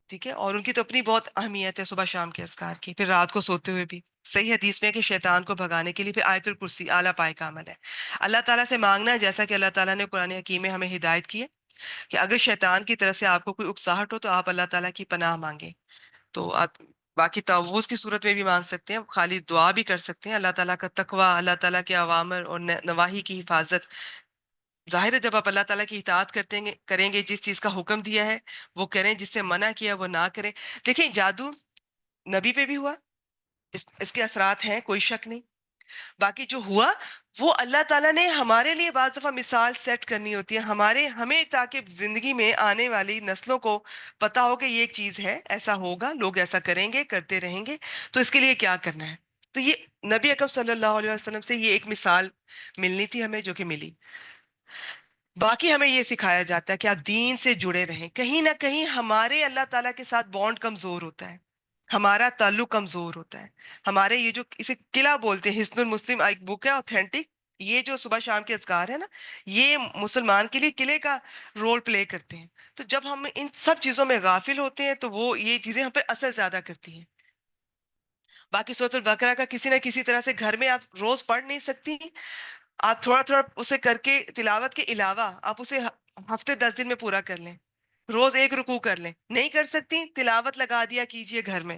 ٹھیک ہے، اور ان کی تو اپنی بہت اہمیت ہے صبح شام کے اذکار کی، پھر رات کو سوتے ہوئے بھی. صحیح حدیث میں ہے کہ شیطان کو بھگانے کے لیے پھر آیت الکرسی اعلیٰ پائے کا عمل ہے. اللہ تعالیٰ سے مانگنا ہے جیسا کہ اللہ تعالیٰ نے قرآن حکیم میں ہمیں ہدایت کی ہے کہ اگر شیطان کی طرف سے آپ کو کوئی اکساہٹ ہو تو آپ اللہ تعالیٰ کی پناہ مانگیں. تو آپ باقی تعوذ کی صورت میں بھی مانگ سکتے ہیں، خالی دعا بھی کر سکتے ہیں. اللہ تعالیٰ کا تقوی، اللہ تعالیٰ کے اوامر اور نواہی کی حفاظت. ظاہر ہے جب آپ اللہ تعالیٰ کی اطاعت کریں گے، جس چیز کا حکم دیا ہے وہ کریں، جس سے منع کیا وہ نہ کریں. دیکھیں جادو نبی پہ بھی ہوا، اس کے اثرات ہیں، کوئی شک نہیں. باقی جو ہوا وہ اللہ تعالیٰ نے ہمارے لیے بعض دفعہ مثال سیٹ کرنی ہوتی ہے ہمیں، تاکہ زندگی میں آنے والی نسلوں کو پتا ہو کہ یہ ایک چیز ہے، ایسا ہوگا، لوگ ایسا کریں گے، کرتے رہیں گے، تو اس کے لیے کیا کرنا ہے. تو یہ نبی اکرم صلی اللہ علیہ وسلم سے یہ ایک مثال ملنی تھی ہمیں، جو کہ ملی. باقی ہمیں یہ سکھایا جاتا ہے کہ آپ دین سے جڑے رہیں. کہیں نہ کہیں ہمارے اللہ تعالیٰ کے ساتھ بانڈ کمزور ہوتا ہے، ہمارا تعلق کمزور ہوتا ہے. ہمارے یہ جو اسے قلعہ بولتے ہیں، حصن المسلم ایک بک ہے اوتھینٹک، یہ جو صبح شام کے اذکار ہے نا، یہ مسلمان کے لیے قلعے کا رول پلے کرتے ہیں. تو جب ہم ان سب چیزوں میں غافل ہوتے ہیں تو وہ یہ چیزیں ہم پہ اثر زیادہ کرتی ہیں. باقی سورۃ البقرہ کا کسی نہ کسی طرح سے گھر میں آپ روز پڑھ نہیں سکتی، آپ تھوڑا تھوڑا اسے کر کے تلاوت کے علاوہ آپ اسے ہفتے 10 دن میں پورا کر لیں. روز 1 رکوع کر لیں. نہیں کر سکتی، تلاوت لگا دیا کیجئے گھر میں.